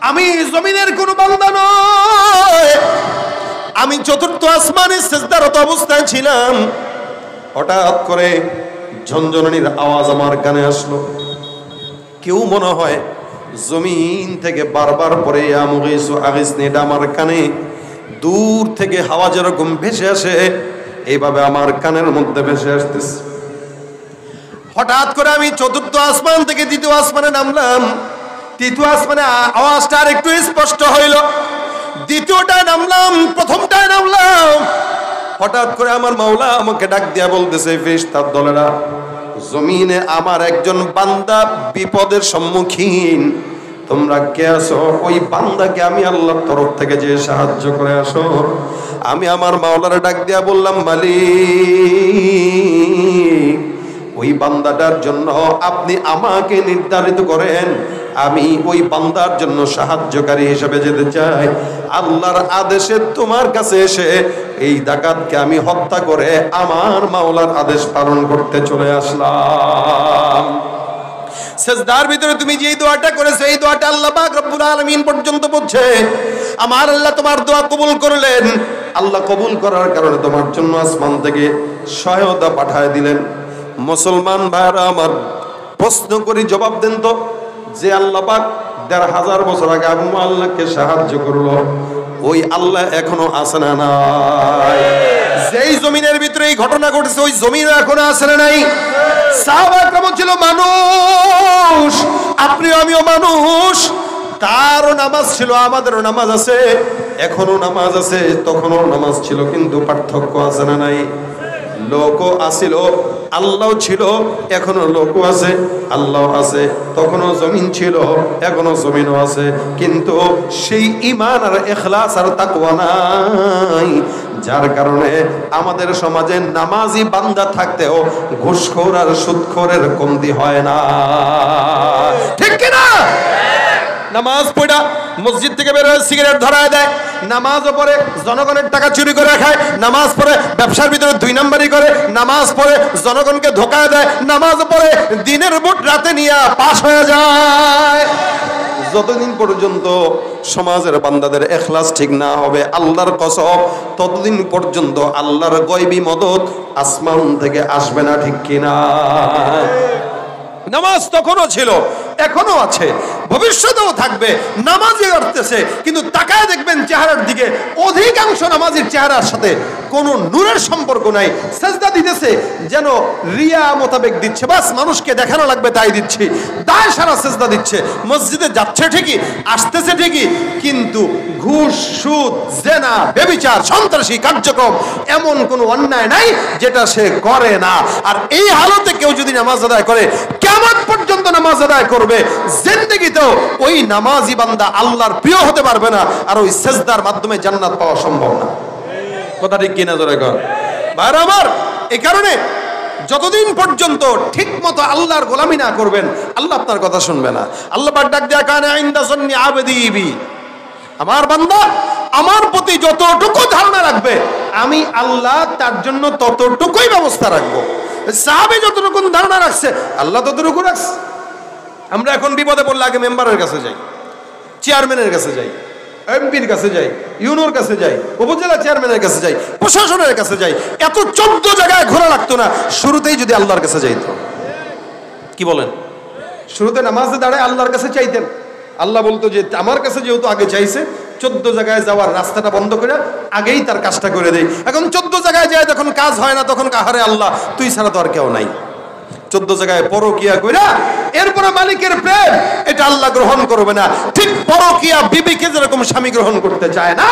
Speaker 1: আমি জমিনের কোনো বান্দা নয়, আমি চতুর্থ আসমানে সিজদারত অবস্থায় ছিলাম। হঠাৎ করে ঝনঝনানির আওয়াজ আমার কানে আসলো। কেউ মনে হয় জমিন থেকে বারবার পরে আমুগিসু আগিসনি, এটা আমার কানে দূর থেকে হাওয়া যেরকম ভেসে আসে এইভাবে আমার কানের মধ্যে ভেসে আসতেছে। হঠাৎ করে আমি চতুর্থ আসমান থেকে দ্বিতীয় আসমানে নামলাম। তৃতীয় আসমানে আওয়াজটা আর একটু স্পষ্ট হইল। দ্বিতীয়টায় নামলাম, প্রথমটায় নামলাম। হঠাৎ করে আমার মাওলা আমাকে ডাক দিয়া বলতেছে, ফেরেশতার দলেরা, জমিনে আমার একজন বান্দা বিপদের সম্মুখীন, তোমরা কে আছো? ওই বান্দাকে আমি আল্লাহর তরফ থেকে যে সাহায্য করে আসো। আমি আমার মাওলারে ডাক দিয়া বললাম, মালিক, ওই বান্দাটার জন্য আপনি আমাকে নির্ধারিত করেন, আমি ওই বান্দার জন্য সাহায্যকারী হিসেবে যেতে চাই। আল্লাহর আদেশে তোমার কাছে এসে এই ডাকাতকে আমি হত্যা করে আমার মাওলার আদেশ পালন করতে চলে আসলাম। সেজদার ভিতরে তুমি যে দোয়াটা করেছো, এই দোয়াটা আল্লাহ পাক রব্বুল আলামিন পর্যন্ত পৌঁছে আমার আল্লাহ তোমার দোয়া কবুল করলেন। আল্লাহ কবুল করার কারণে তোমার জন্য আসমান থেকে সহায়তা পাঠায় দিলেন। মুসলমান ভাইরা আমার, প্রশ্ন করি, জবাব দেন তো, যে আল্লাহ পাক ১৫০০ বছর আগে আবু আল্লাহকে সাহায্য করলো, ওই আল্লাহ এখনো আছে না নাই? যেই জমিনের ভিতরে এই ঘটনা ঘটেছে ওই জমিন এখনো আছে না নাই? সাহাবা কেমন ছিল? মানুষ, আপনিও আমিও মানুষ। তারও নামাজ ছিল, আমাদেরও নামাজ আছে, এখনো নামাজ আছে, তখনও নামাজ ছিল, কিন্তু পার্থক্য আছে না নাই? লোকও আসিল, আল্লাহ ছিল, এখনো লোকও আছে, আল্লাহ আছে, তখনও জমিন ছিল, এখনো জমিনও আছে, কিন্তু সেই ঈমান আর ইখলাস আর তাকওয়া নাই, যার কারণে আমাদের সমাজে নামাজি বান্দা থাকতেও ঘুষখোর আর সুদখোরের কমতি হয় না। ঠিক কি না? নামাজ পড়া মসজিদ থেকে বের হয়ে সিগারেট ধরায় দেয়, নামাজও পড়ে জনগণের টাকা চুরি করে খায়, নামাজ পড়ে ব্যবসার ভিতরে ২ নাম্বারি করে, নামাজ পড়ে জনগণকে ধোঁকায় দেয়, নামাজ পড়ে দিনের ভোট রাতে নিয়ে পাস হয়ে যায়। যতদিন পর্যন্ত সমাজের বান্দাদের ইখলাস ঠিক না হবে, আল্লাহর কসম, ততদিন পর্যন্ত আল্লাহর গায়বী মদদ আসমান থেকে আসবে না। ঠিক কিনা? নামাজ তখনও ছিল, এখনো আছে, ভবিষ্যতেও থাকবে। নামাজি করতেছে, কিন্তু তাকায় দেখবেন চেহারার দিকে, অধিকাংশ নামাজির চেহারার সাথে কোনো নূরের সম্পর্ক নাই। সেজদা দিতেছে যেন রিয়া মোতাবেক দিচ্ছে, বাস মানুষকে দেখানো লাগবে তাই দিচ্ছি, দায় সারা সেজদা দিচ্ছে। মসজিদে যাচ্ছে ঠিকই, আসতেছে ঠিকই, কিন্তু ঘুষ, সুদ, জেনা, ব্যভিচার, সন্ত্রাসী কার্যক্রম, এমন কোনো অন্যায় নাই যেটা সে করে না। আর এই হালতে কেউ যদি নামাজ আদায় করে, কিয়ামত পর্যন্ত নামাজ আদায় করবে, জিন্দেগিতেও ওই নামাজি বান্দা আল্লাহর প্রিয় হতে পারবে না, আর ওই সেজদার মাধ্যমে জান্নাত পাওয়া সম্ভব না। কথা ঠিক কিনা জোরে কর ভাইরা আমার। এই কারণে যতদিন পর্যন্ত ঠিক মতো আল্লাহর গোলামি না করবেন, আল্লাহ আপনার কথা শুনবে না। আল্লাহ পাক ডাক দেয়া, কানা ইনদা যন্নি আবদি বি, আমার বান্দা আমার প্রতি যতটুকু ধারণা রাখবে, আমি আল্লাহ তার জন্য ততটুকুই ব্যবস্থা রাখবো। সাহাবী যতটুকু ধারণা রাখছে, আল্লাহ ততটুকু রাখছে। আমরা এখন বিপদে পড়লে আগে মেম্বারের কাছে যাই, চেয়ারম্যানের কাছে যাই, এমপির কাছে যাই, ইউনোর কাছে যাই, উপজেলা চেয়ারম্যানের কাছে যাই, প্রশাসনের কাছে যাই। এত 14 জায়গায় ঘোরা লাগতো না শুরুতেই যদি আল্লাহর কাছে যাইতো। কি বলেন? শুরুতে নামাজে দাঁড়ায় আল্লাহর কাছে চাইতেন, আল্লাহ বলতো যে আমার কাছে যেহেতু আগে চাইছে, 14 জায়গায় যাওয়ার রাস্তাটা বন্ধ করে আগেই তার কাজটা করে দেয়। এখন 14 জায়গায় যায়, যখন কাজ হয় না তখন কাহারে আল্লাহ, তুই ছাড়া তো আর কেউ নাই। 14 জায়গায় পরকিয়া কইরা এরপরে মালিকের প্রেম, এটা আল্লাহ গ্রহণ করবে না। ঠিক পরকিয়া বিবিকে যেরকম স্বামী গ্রহণ করতে চায় না,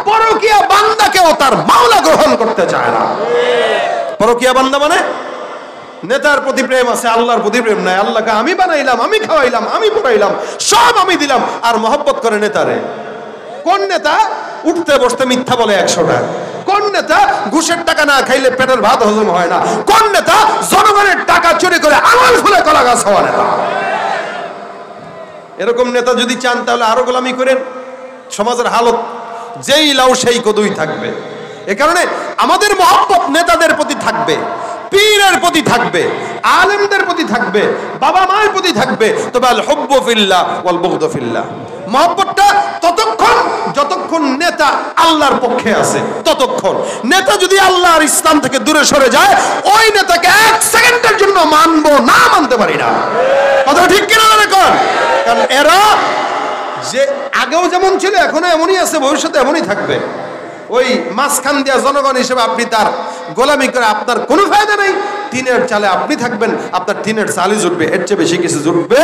Speaker 1: পরকিয়া বান্দাকেও তার মাওলা গ্রহণ করতে চায় না। পরকিয়া বান্দা মানে নেতার প্রতি প্রেম আছে, আল্লাহর প্রতি প্রেম নাই। আল্লাহকে আমি বানাইলাম, আমি খাওয়াইলাম, আমি পড়াইলাম, সব আমি দিলাম, আর মহব্বত করে নেতারে। কোন নেতা উঠতে বসতে মিথ্যা বলে 100টা? কোন নেতা ঘুষের টাকা না খাইলে পেটের ভাত হজম হয় না? কোন নেতা জনগণের টাকা চুরি করে আঙুল ফুলে কলা গাছ হওয়া নেতা? এরকম নেতা যদি চান তাহলে আরো গোলামি করেন। সমাজের হালত যেই লাউ সেই কদুই থাকবে। এ কারণে আমাদের মহব্বত নেতাদের প্রতি থাকবে, পীরের প্রতি থাকবে, আলেমদের প্রতি থাকবে, বাবা মায়ের প্রতি থাকবে, তবে আল হুব্বু ফিল্লাহ ওয়াল বুগদু ফিল্লাহ। মহব্বতটা ততক্ষণ যতক্ষণ নেতা আল্লাহর পক্ষে আছে, ততক্ষণ। নেতা যদি আল্লাহ আর ইসলাম থেকে দূরে সরে যায়, ওই নেতাকে 1 সেকেন্ডের জন্য মানবো না, মানতে পারি না। কথা ঠিক কিনা? কারণ এরা যে আগেও যেমন ছিল এখনো এমনই আছে, ভবিষ্যতে এমনই থাকবে। ওই মাঝখান দিয়া জনগণ হিসেবে আপনি তার গোলামি করে আপনার কোনো ফায়দা নেই। টিনের চালে আপনি থাকবেন, আপনার টিনের চালই জুটবে, এর চেয়ে বেশি কিছু জুটবে।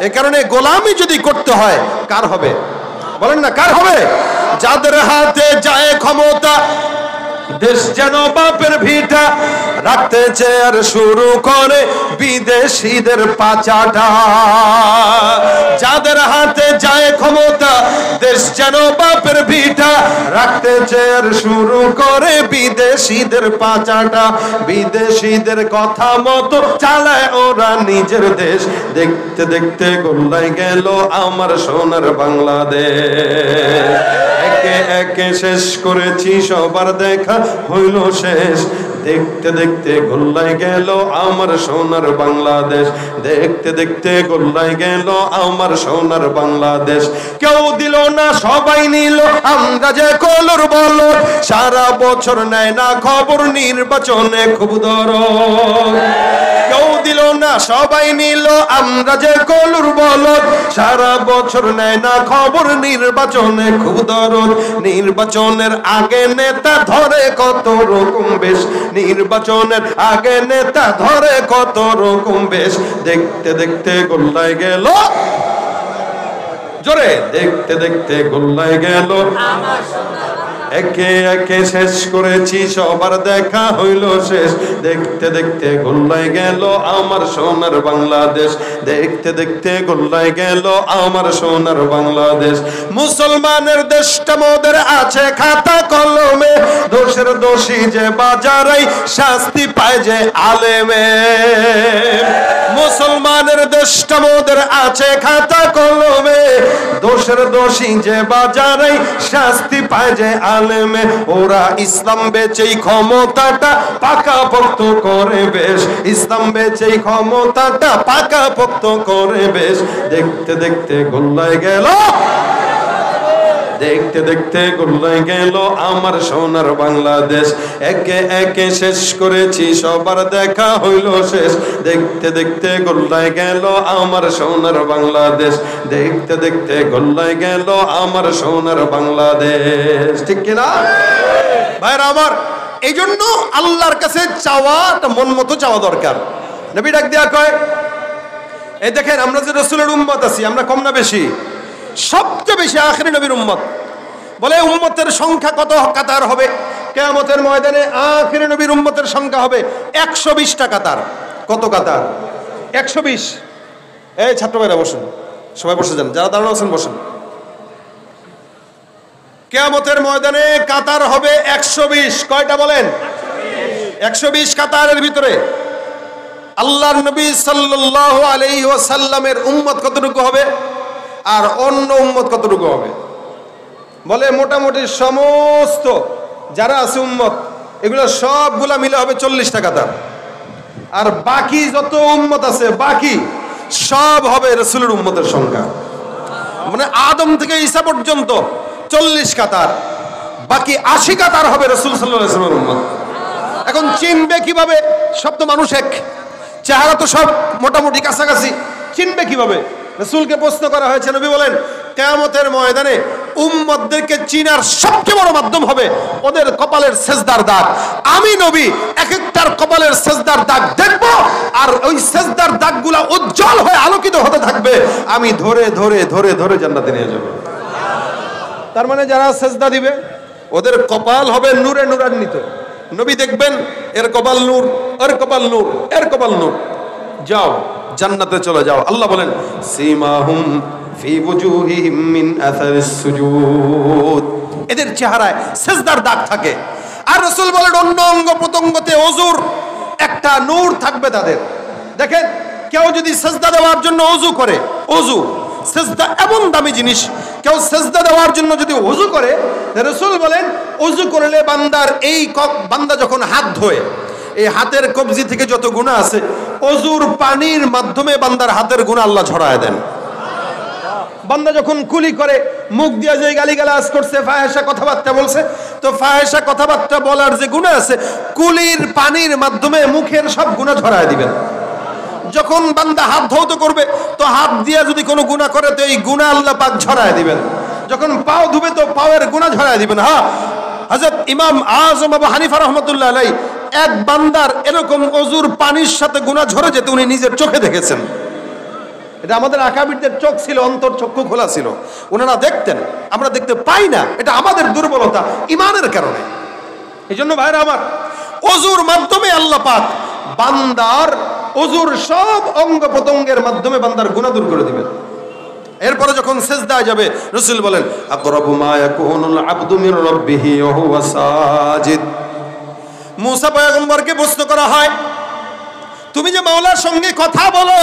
Speaker 1: এ কারণে গোলামি যদি করতে হয় কার হবে বলেন না, কার হবে? যাদের হাতে যায় ক্ষমতা, দেশ যেন বাপের ভিটা, রাখতে চেয়ার শুরু করে বিদেশিদের পাচাটা। যাদের হাতে যায় ক্ষমতা, দেশ যেন বাপের ভিটা, রাখতে চেয়ার শুরু করে বিদেশিদের পাচাটা। বিদেশিদের কথা মতো চালায় ওরা নিজের দেশ। দেখতে দেখতে গোল্লায় গেল আমার সোনার বাংলাদেশ। একে একে শেষ করেছি সবার দেখা হইল শেষ। দেখতে দেখতে গোল্লায় গেল আমার সোনার বাংলাদেশ। দেখতে দেখতে গোল্লায় গেল আমার সোনার বাংলাদেশ। কেউ দিল না সবাই নিল, আমরা যে কলর বল। সারা বছর নেয় না খবর, নির্বাচনে খুব দরদ। কেউ দিল না সবাই নিল, আমরা যে কলর বল। সারা বছর নেয় না খবর, নির্বাচনে খুব দরদ। নির্বাচনের আগে নেতা ধরে কত রকম বেশ, নির্বাচনের আগে নেতা ধরে কত রকম বেশ। দেখতে দেখতে গোল্লায় গেল জোরে, দেখতে দেখতে গোল্লায় গেল একে একে শেষ করেছি সবার দেখা হইল শেষ। দেখতে দেখতে গোল্লায় গেল আমার সোনার বাংলাদেশ। দেখতে দেখতে গোল্লায় গেল আমার সোনার বাংলাদেশ। মুসলমানের দেশটা মোদের আছে খাতা কলমে, দোষের দোষী যে বাজারাই শাস্তি পায় যে আলেমে। মুসলমানের দেশটা মোদের আছে খাতা কলমে, দোষের দোষী যে বাজারাই শাস্তি পায় যে আলেমে। ওরা ইসলাম বেচেই ক্ষমতাটা পাকাপোক্ত করে বেশ, ইসলাম বেচেই ক্ষমতাটা পাকাপোক্ত করে বেশ। দেখতে দেখতে গোল্লায় গেল, দেখতে দেখতে গোল্লায় গেল আমার সোনার বাংলাদেশ। একে একে শেষ করেছি সবার দেখা হইল শেষ। দেখতে দেখতে গোল্লায় গেল আমার সোনার বাংলাদেশ। দেখতে দেখতে গোল্লায় গেল আমার সোনার বাংলাদেশ। ঠিক কিনা ভাইরা আমার? এই জন্য আল্লাহর কাছে চাওয়াটা মন মতো চাওয়া দরকার। নবী ডাক দিয়া কয়, এই দেখেন আমরা যে রাসূলের উম্মত আছি, আমরা কম না বেশি? সবচেয়ে বেশি আখিরি নবীর উম্মত। বলে উম্মতের সংখ্যা কত কাতার হবে? কিয়ামতের ময়দানে আখিরি নবীর উম্মতের সংখ্যা হবে 120টা কাতার। কত কাতার? 120। এই ছাত্র ভাইরা বসেন, সবাই বসে যান, যারা দাঁড়ানো আছেন বসেন। কিয়ামতের ময়দানে কাতার হবে 120। কয়টা বলেন? 120 কাতারের ভিতরে আল্লাহর নবী সাল্লাল্লাহু আলাইহি ওয়াসাল্লামের উম্মত কতটুকু হবে আর অন্য উম্মত কতটুকু হবে? বলে মোটামুটি সমস্ত যারা আছে উম্মত এগুলো সবগুলা মিলে হবে 40টা কাতার। আর বাকি যত উম্মত আছে বাকি সব হবে রাসূলের উম্মতের সংখ্যা। মানে আদম থেকে ঈসা পর্যন্ত 40 কাতার, বাকি 80 কাতার হবে রাসূল সাল্লাল্লাহু আলাইহি ওয়াসাল্লামের উম্মত। এখন চিনবে কিভাবে? সব তো মানুষ এক, চেহারা তো সব মোটামুটি কাছাকাছি, চিনবে কিভাবে? রাসূলকে প্রশ্ন করা হয়েছে, নবী বলেন কিয়ামতের ময়দানে উম্মতদেরকে চিনার সবচেয়ে বড় মাধ্যম হবে ওদের কপালের সেজদার দাগ। আমি নবী এক একটার কপালের সেজদার দাগ দেখব, আর ওই সেজদার দাগগুলা উজ্জ্বল হয়ে আলোকিত হতে থাকবে। আমি ধরে ধরে ধরে ধরে জান্নাতে নিয়ে যাব। তার মানে যারা সেজদা দিবে ওদের কপাল হবে নূরে নূরান্বিত। নবী দেখবেন এর কপাল নূর, এর কপাল নূর, এর কপাল নূর, যাও জান্নাতে চলে যাও। আল্লাহ বলেন সীমাহুম ফি ওয়ুজুহিহিম মিন আসারিস সুজুদ, এদের চেহারায় সেজদার দাগ থাকে। আর রাসূল বলেন অন্য অঙ্গ প্রত্যঙ্গতে ওযুর একটা নূর থাকবে তাদের। দেখেন কেউ যদি সেজদা দেওয়ার জন্য ওযু করে, ওযু সেজদা এমন দামি জিনিস, কেউ সেজদা দেওয়ার জন্য যদি ওযু করে, রাসূল বলেন ওযু করলে বান্দার এই বান্দা যখন হাত ধোয় এই হাতের কবজি থেকে যত গুনাহ আছে ওযুর পানির মাধ্যমে বান্দার হাতের গুনাহ আল্লাহ ঝরায় দেন। বান্দা যখন কুলি করে মুখ দিয়ে যে গালিগালাজ করছে, ফাহেসা কথাবার্তা বলছে, তো ফাহেসা কথাবার্তা বলার যে গুনাহ আছে কুলির পানির মাধ্যমে মুখের সব গুনাহ ঝরায় দিবেন। যখন বান্দা হাত ধৌত করবে তো হাত দিয়ে যদি কোনো গুনাহ করে তো এই গুনাহ আল্লাহ পাক ঝরায় দিবেন। যখন পাও ধুবে তো পাওয়ের গুনাহ ঝরায় দিবেন। হ্যাঁ, হযরত ইমাম আযম আবু হানিফা রাহমাতুল্লাহ আলাইহি এক বান্দার এরকম ওযুর পানির সাথে গুনাহ ঝরে যেতে উনি নিজের চোখে দেখেছেন। এটা আমাদের আকাবিরদের চোখ ছিল, অন্তর চক্ষু খোলা ছিল, ওনারা দেখতেন, আমরা দেখতে পাই না। এটা আমাদের দুর্বলতা, ঈমানের কারণে। এইজন্য ভাইরা আমার, ওযুর মাধ্যমে আল্লাহ পাক বান্দার ওযুর সব অঙ্গ প্রত্যঙ্গের মাধ্যমে বান্দার গুনাহ দূর করে দিবেন। এরপরে যখন সিজদায় যাবে, রাসূল বলেন আকরাবু মা ইয়াকুনুল আবদু মির রাব্বিহি ওয়া হুয়া সাজিদ। মুসা পয়গম্বরকে প্রশ্ন করা হয়, তুমি যে মাওলার সঙ্গে কথা বলো,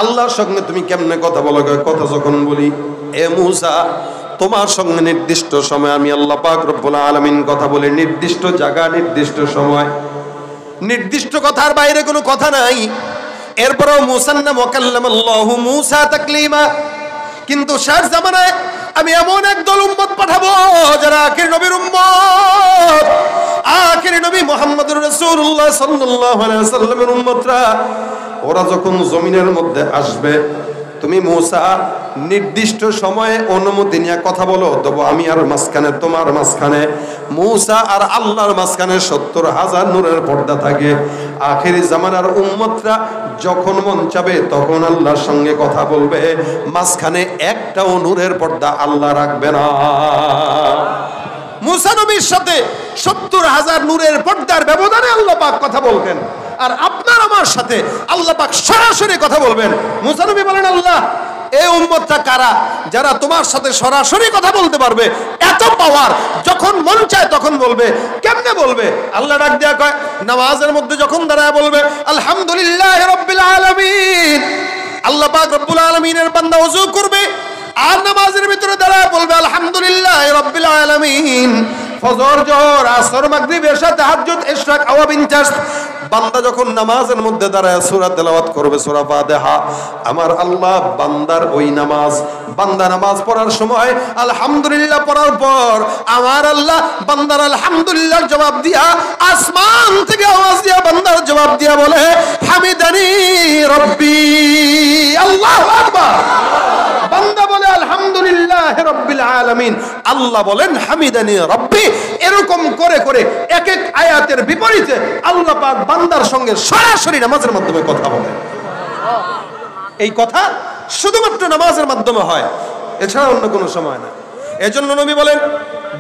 Speaker 1: আল্লাহর সঙ্গে তুমি কেমনে কথা বলো? কথা যখন বলি, এ মুসা, তোমার সঙ্গে নির্দিষ্ট সময় আমি আল্লাহ পাক রব্বুল আলামিন কথা বলি, নির্দিষ্ট জায়গা, নির্দিষ্ট সময়, নির্দিষ্ট কথার বাইরে কোনো কথা নাই। এরপরও মুসান্না মুকাল্লামাল্লাহু মুসা তাকলিমা। কিন্তু শেষ জামানায় আমি এমন একদল উম্মত পাঠাবো যারা আখির নবীর উম্মত, আখির নবী মুহাম্মদুর রাসূলুল্লাহ সাল্লাল্লাহু আলাইহি ওয়াসাল্লামের উম্মতরা, ওরা যখন জমিনের মধ্যে আসবে, তুমি মুসা নির্দিষ্ট সময়ে অনুমতি নিয়ে কথা বলো, তবু আমি আর মাঝখানে, তোমার মাঝখানে, মুসা আর আল্লাহর মাঝখানে ৭০,০০০ নূরের পর্দা থাকে। আখিরি জামানার উম্মতরা যখন মন চাবে তখন আল্লাহর সঙ্গে কথা বলবে, মাঝখানে একটাও নূরের পর্দা আল্লাহ রাখবে না। মুসা নবীর সাথে ৭০,০০০ নূরের পর্দার ব্যবধানে আল্লাহ পাক কথা বলবেন, আর আপনার আমার সাথে আল্লাহ পাক সরাসরি কথা বলবেন। মুসা নবী বলেন, আল্লাহ, এই উম্মতটা কারা যারা তোমার সাথে সরাসরি কথা বলতে পারবে? এত পাওয়ার, যখন মন চায় তখন বলবে। কেমনে বলবে? আল্লাহ ডাক দেয়া কয়, নামাজের মধ্যে যখন দাঁড়ায় বলবে আলহামদুলিল্লাহ রাব্বিল আলামিন। আল্লাহ পাক রব্বুল আলামিনের বান্দা ওযু করবে আর নামাজের ভিতরে দাঁড়ায় বলবে আলহামদুলিল্লাহ রাব্বিল আলামিন। ফজর, জোহর, আসর, মাগরিব, এশা, তাহাজ্জুদ, ইশরাক, আওয়াবিন, চাস, বান্দা যখন নামাজের মধ্যে দাঁড়ায় সূরা তেলাওয়াত করবে, সূরা ফাতিহা, আমার আল্লাহ বান্দার ওই নামাজ, বান্দা নামাজ পড়ার সময় আলহামদুলিল্লাহ পড়ার পর আমার আল্লাহ বান্দার আলহামদুলিল্লাহর জবাব দিয়া আসমান থেকে আওয়াজ দিয়া বান্দার জবাব দিয়া বলে হামিদানি রব্বি। আল্লাহু আকবার। বান্দা বলে আলহামদুলিল্লাহ রাব্বিল আলামিন, আল্লাহ বলেন হামিদানি রব্বি। এরকম করে করে এক এক আয়াতের বিপরীতে আল্লাহ পাক বান্দার সঙ্গে সরাসরি নামাজের মাধ্যমে কথা বলে। এই কথা শুধুমাত্র নামাজের মাধ্যমে হয়, এছাড়া অন্য কোনো সময় না। এজন্য নবী বলেন,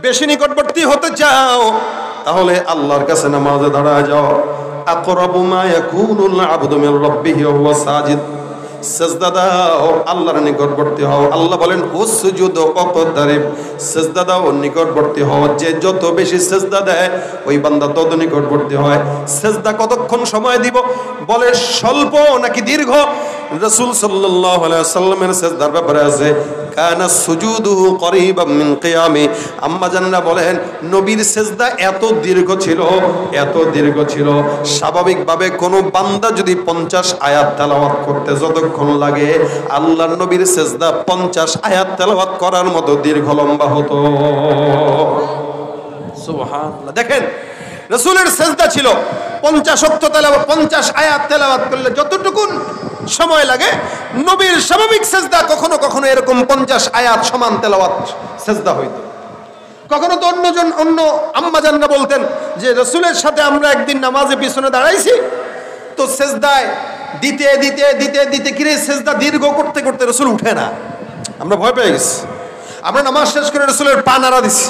Speaker 1: বেশি নিকটবর্তী হতে চাও তাহলে আল্লাহর কাছে নামাজে দাঁড়ায় যাও। আকরাবু মা ইয়াকুনুল আবদু মির রাব্বিহি ওয়া হুয়া সাজিদ। সিজদা দাও, আল্লাহর নিকটবর্তী হও। আল্লাহ বলেন উসজুদ ওয়াকতারিব, সিজদা দাও, নিকটবর্তী হও। যে যত বেশি সিজদা দেয় ওই বান্দা তত নিকটবর্তী হয়। সিজদা কতক্ষণ সময় দিব? বলে স্বল্প নাকি দীর্ঘ? রাসূল সাল্লাল্লাহু আলাইহি ওয়াসাল্লামের সিজদার ব্যাপারে আছে কানা সুজুদুহু করিবাম মিন কিয়ামি। আম্মা জান্নাহ বলেন নবীর সিজদা এত দীর্ঘ ছিল, এত দীর্ঘ ছিল, স্বাভাবিকভাবে কোনো বান্দা যদি ৫০ আয়াত তেলাওয়াত করতে যতক্ষণ লাগে, আল্লাহর নবীর সিজদা ৫০ আয়াত তেলাওয়াত করার মতো দীর্ঘ লম্বা হতো। সুবহানাল্লাহ। দেখেন, রাসূলের সিজদা ছিল ৫০ ওয়াক্ত তেলাওয়াত, ৫০ আয়াত তেলাওয়াত করলে যতটুকু সময় লাগে, নবীর স্বাভাবিক সিজদা কখনো কখনো এরকম ৫০ আয়াত সমান তেলাওয়াত সিজদা হইতো। কখনো তো অন্য আম্মা জানরা বলতেন যে রাসূলের সাথে আমরা একদিন নামাজে পিছনে দাঁড়াইছি, তো সিজদায় দিতে দিতে দিতে দিতে কিরে সিজদা দীর্ঘ করতে করতে রাসূল উঠে না। আমরা ভয় পেয়ে গেছি। আমরা নামাজ শেষ করে রাসূলের পা নাড়া দিছি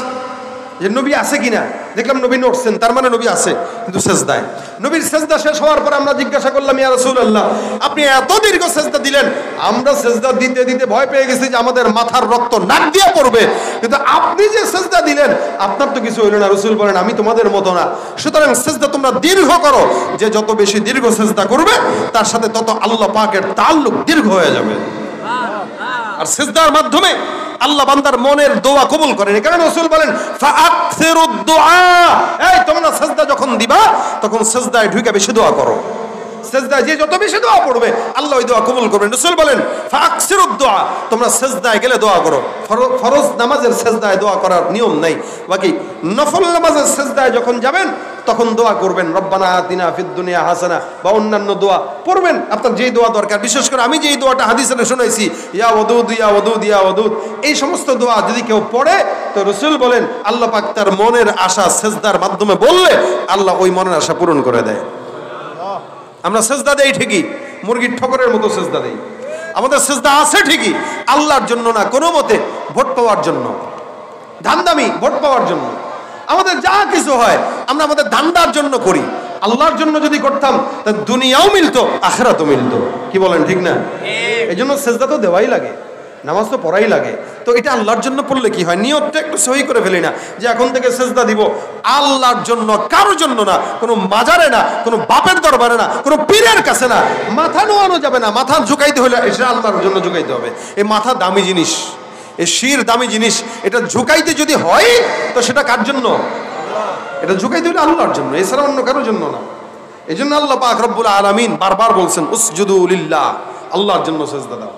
Speaker 1: যে নবী আছে কিনা, দেখলাম নবী নড়ছেন, তার মানে নবী আছে, কিন্তু সিজদায়। নবীর সিজদা শেষ হওয়ার পর আমরা জিজ্ঞাসা করলাম, ইয়া রাসূলুল্লাহ, আপনি এত দীর্ঘ সিজদা দিলেন, আমরা সিজদা দিতে দিতে ভয় পেয়ে গেছি যে আমাদের মাথার রক্ত নাক দিয়ে পড়বে, কিন্তু আপনি যে সিজদা দিলেন আপনার তো কিছু হইল না। রাসূল বলেন, আমি তোমাদের মতো না, সুতরাং সিজদা তোমরা দীর্ঘ করো। যে যত বেশি দীর্ঘ সিজদা করবে তার সাথে তত আল্লাহ পাকের তাআল্লুক দীর্ঘ হয়ে যাবে। আর সিজদার মাধ্যমে আল্লাহ বান্দার মনের দোয়া কবুল করেন। কারণ রাসূল বলেন ফাআকসিরুদ দুআ, এই তোমরা সিজদা যখন দিবা তখন সিজদায় ঢুকে বেশি দোয়া করো। সেজদায় যে যত বেশি দোয়া পড়বে আল্লাহ ওই দোয়া কবুল করবেন। রাসূল বলেন ফাকসিরুদ দোয়া, তোমরা সেজদায় গেলে দোয়া করো। ফরজ নামাজের সেজদায় দোয়া করার নিয়ম নাই, বাকি নফল নামাজের সেজদায় যখন যাবেন তখন দোয়া করবেন রব্বানা আতিনা ফিদ দুনিয়া হাসানা বা অন্যান্য দোয়া পড়বেন আপনার যেই দোয়া দরকার। বিশেষ করে আমি যেই দোয়াটা হাদিসে শুনাইছি ইয়া ওয়াদুদ ইয়া ওয়াদুদ ইয়া ওয়াদুদ, এই সমস্ত দোয়া যদি কেউ পড়ে তো রাসূল বলেন আল্লাহ পাক তার মনের আশা সেজদার মাধ্যমে বললে আল্লাহ ওই মনের আশা পূরণ করে দেয়। আমরা সেজদা দেই ঠিকই, মুরগির ঠোকরের মতো সেজদা দেই, আমাদের সেজদা আছে ঠিকই, আল্লাহর জন্য না, কোনো মতে ভোট পাওয়ার জন্য, ধান্দামি ভোট পাওয়ার জন্য। আমাদের যা কিছু হয় আমরা আমাদের ধান্দার জন্য করি। আল্লাহর জন্য যদি করতাম তা দুনিয়াও মিলতো আখিরাতও মিলতো। কি বলেন ঠিক না? এই জন্য সেজদা তো দেওয়াই লাগে, নামাজ তো পড়াই লাগে। তো এটা আল্লাহর জন্য পড়লে কি হয়, নিয়তটা একটু সহি করে ফেলি না যে এখন থেকে সেজদা দিব আল্লাহর জন্য, কারোর জন্য না, কোনো মাজারে না, কোনো বাপের দরবারে না, কোনো পীরের কাছে না। মাথা নোয়ানো যাবে না, মাথা ঝুঁকাইতে হলে এটা আল্লাহর জন্য ঝুঁকাইতে হবে। এই মাথা দামি জিনিস, এই শির দামি জিনিস, এটা ঝুঁকাইতে যদি হয় তো সেটা কার জন্য? এটা ঝুঁকাইতে হলে আল্লাহর জন্য, এছাড়া অন্য কারোর জন্য না। এই জন্য আল্লাহ পাক রব্বুল আলামিন বারবার বলছেন উসজুদু লিল্লাহ, আল্লাহর জন্য সেজদা দাও।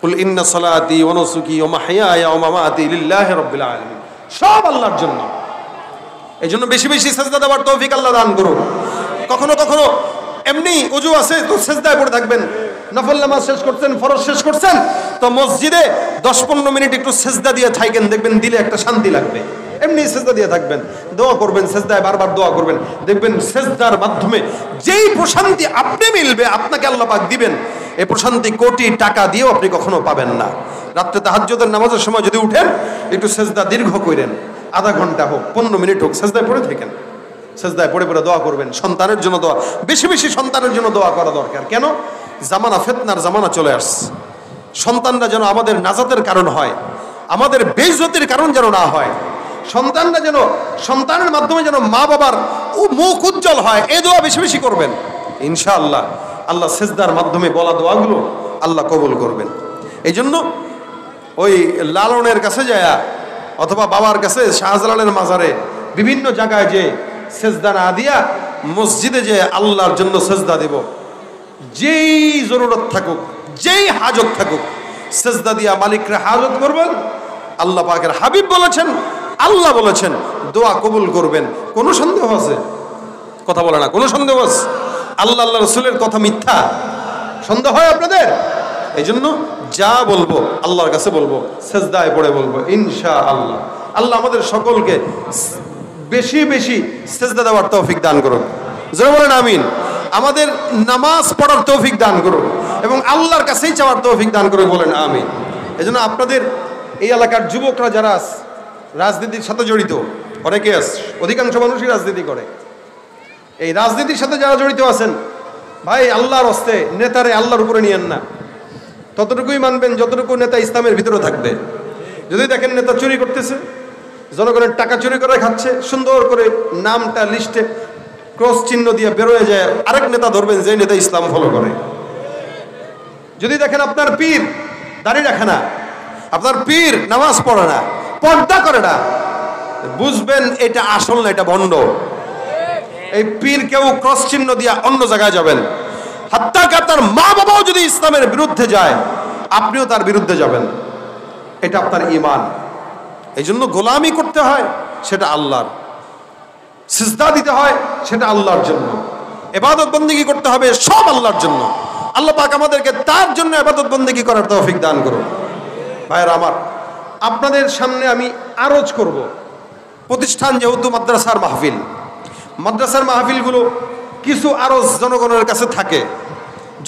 Speaker 1: কুল ইন্না সালাতি ওয়া নুসুকি ওয়া মাহইয়ায়া ওয়া মামাতি লিল্লাহি রাব্বিল আলামিন, সব আল্লাহর জন্য। এই জন্য বেশি বেশি সেজদা দেওয়ার তৌফিক আল্লাহ দান করুন। কখনো কখনো এমনি ওযু আছে তো সেজদায় পড়ে থাকবেন, নফল নামাজ শেষ করছেন, ফরজ শেষ করছেন, তো মসজিদে 10-15 মিনিট একটু সেজদা দিয়ে থাকেন, দেখবেন দিলে একটা শান্তি লাগবে। এমনি সেজদা দিয়ে থাকবেন, দোয়া করবেন, সেজদায় বারবার দোয়া করবেন, দেখবেন সেজদার মাধ্যমে যেই প্রশান্তি আপনি মিলবে, আপনাকে আল্লাহ পাক দিবেন, এই প্রশান্তি কোটি টাকা দিয়েও আপনি কখনো পাবেন না। রাত্রে তাহাজ্জুদের নামাজের সময় যদি উঠেন একটু সেজদা দীর্ঘ করেন, আধা ঘন্টা হোক, 15 মিনিট হোক, সেজদায় পড়ে থাকেন, সেজদায় পড়ে পড়ে দোয়া করবেন। সন্তানের জন্য দোয়া, বেশি বেশি সন্তানের জন্য দোয়া করা দরকার। কেন? জামানা ফিতনার জামানা চলে আসছে। সন্তানরা যেন আমাদের নাজাতের কারণ হয়, আমাদের বেইজ্জতির কারণ যেন না হয়। সন্তানরা যেন, সন্তানের মাধ্যমে যেন মা বাবার মুখ উজ্জ্বল হয়, এই দোয়া বেশি বেশি করবেন। ইনশাআল্লাহ আল্লাহ সেজদার মাধ্যমে বলা দোয়াগুলো আল্লাহ কবুল করবেন। এই জন্য ওই লালনের কাছে যায় অথবা বাবার কাছে শাহজালালের মাজারে বিভিন্ন জায়গায় যে সেজদা না দিয়া মসজিদে যে আল্লাহর জন্য সেজদা দেব, যেই জরুরত থাকুক, যেই হাজত থাকুক, সেজদা দিয়া মালিকরা হাজত করবেন। আল্লাহ পাকের হাবিব বলেছেন, আল্লাহ বলেছেন দোয়া কবুল করবেন। কোনো সন্দেহ আছে? কথা বলে না, কোনো সন্দেহ আছে? আল্লাহ আল্লাহ রসুলের কথা মিথ্যা? সন্দেহ হয় আপনাদের? এই জন্য যা বলবো আল্লাহর কাছে বলবো, সেজদায় পড়ে বলবো ইনশাআল্লাহ। আল্লাহ আমাদের সকলকে বেশি বেশি সেজদা দেওয়ার তৌফিক দান করুন। জোরে বলেন আমিন। আমাদের নামাজ পড়ার তৌফিক দান করুন এবং আল্লাহর কাছেই চাওয়ার তৌফিক দান করুন, বলেন আমিন। এই জন্য আপনাদের এই এলাকার যুবকরা যারা রাজনীতির সাথে জড়িত, অনেকে আছে, অধিকাংশ মানুষই রাজনীতি করে, এই রাজনীতির সাথে যারা জড়িত আছেন, ভাই আল্লাহর হস্তে নেতারে আল্লাহর উপরে নিয়েন না। ততটুকুই মানবেন যতটুকু নেতা ইসলামের ভিতরে থাকবে। যদি দেখেন নেতা চুরি করতেছে, জনগণের টাকা চুরি করে খাচ্ছে, সুন্দর করে নামটা লিস্টে ক্রস চিহ্ন দিয়ে বেরোয় যায়, আরেক নেতা ধরবেন যে নেতা ইসলাম ফলো করে। যদি দেখেন আপনার পীর দাড়ি রাখে না, আপনার পীর নামাজ পড়ে না, পর্দা করে না, বুঝবেন এটা আসল না, এটা ভণ্ড। এই পীর কেউ ক্রস চিহ্ন দিয়ে অন্য জায়গায় যাবেন, হাত্তা আপনার মা বাবাও যদি ইসলামের বিরুদ্ধে যায় আপনিও তার বিরুদ্ধে যাবেন, এটা আপনার ঈমান। এই জন্য গোলামি করতে হয় সেটা আল্লাহর, সিজদা দিতে হয় সেটা আল্লাহর জন্য, ইবাদত বন্দেগী করতে হবে সব আল্লাহর জন্য। আল্লাহ পাক আমাদেরকে তার জন্য ইবাদত বন্দেগী করার তৌফিক দান করুন। ভাইরা আমার, আপনাদের সামনে আমি আরজ করব, প্রতিষ্ঠান যেহেতু মাদ্রাসার মাহফিল, মাদ্রাসার মাহফিলগুলো কিছু আরজ জনগণের কাছে থাকে।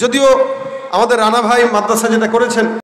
Speaker 1: যদিও আমাদের রানা ভাই মাদ্রাসা যেটা করেছেন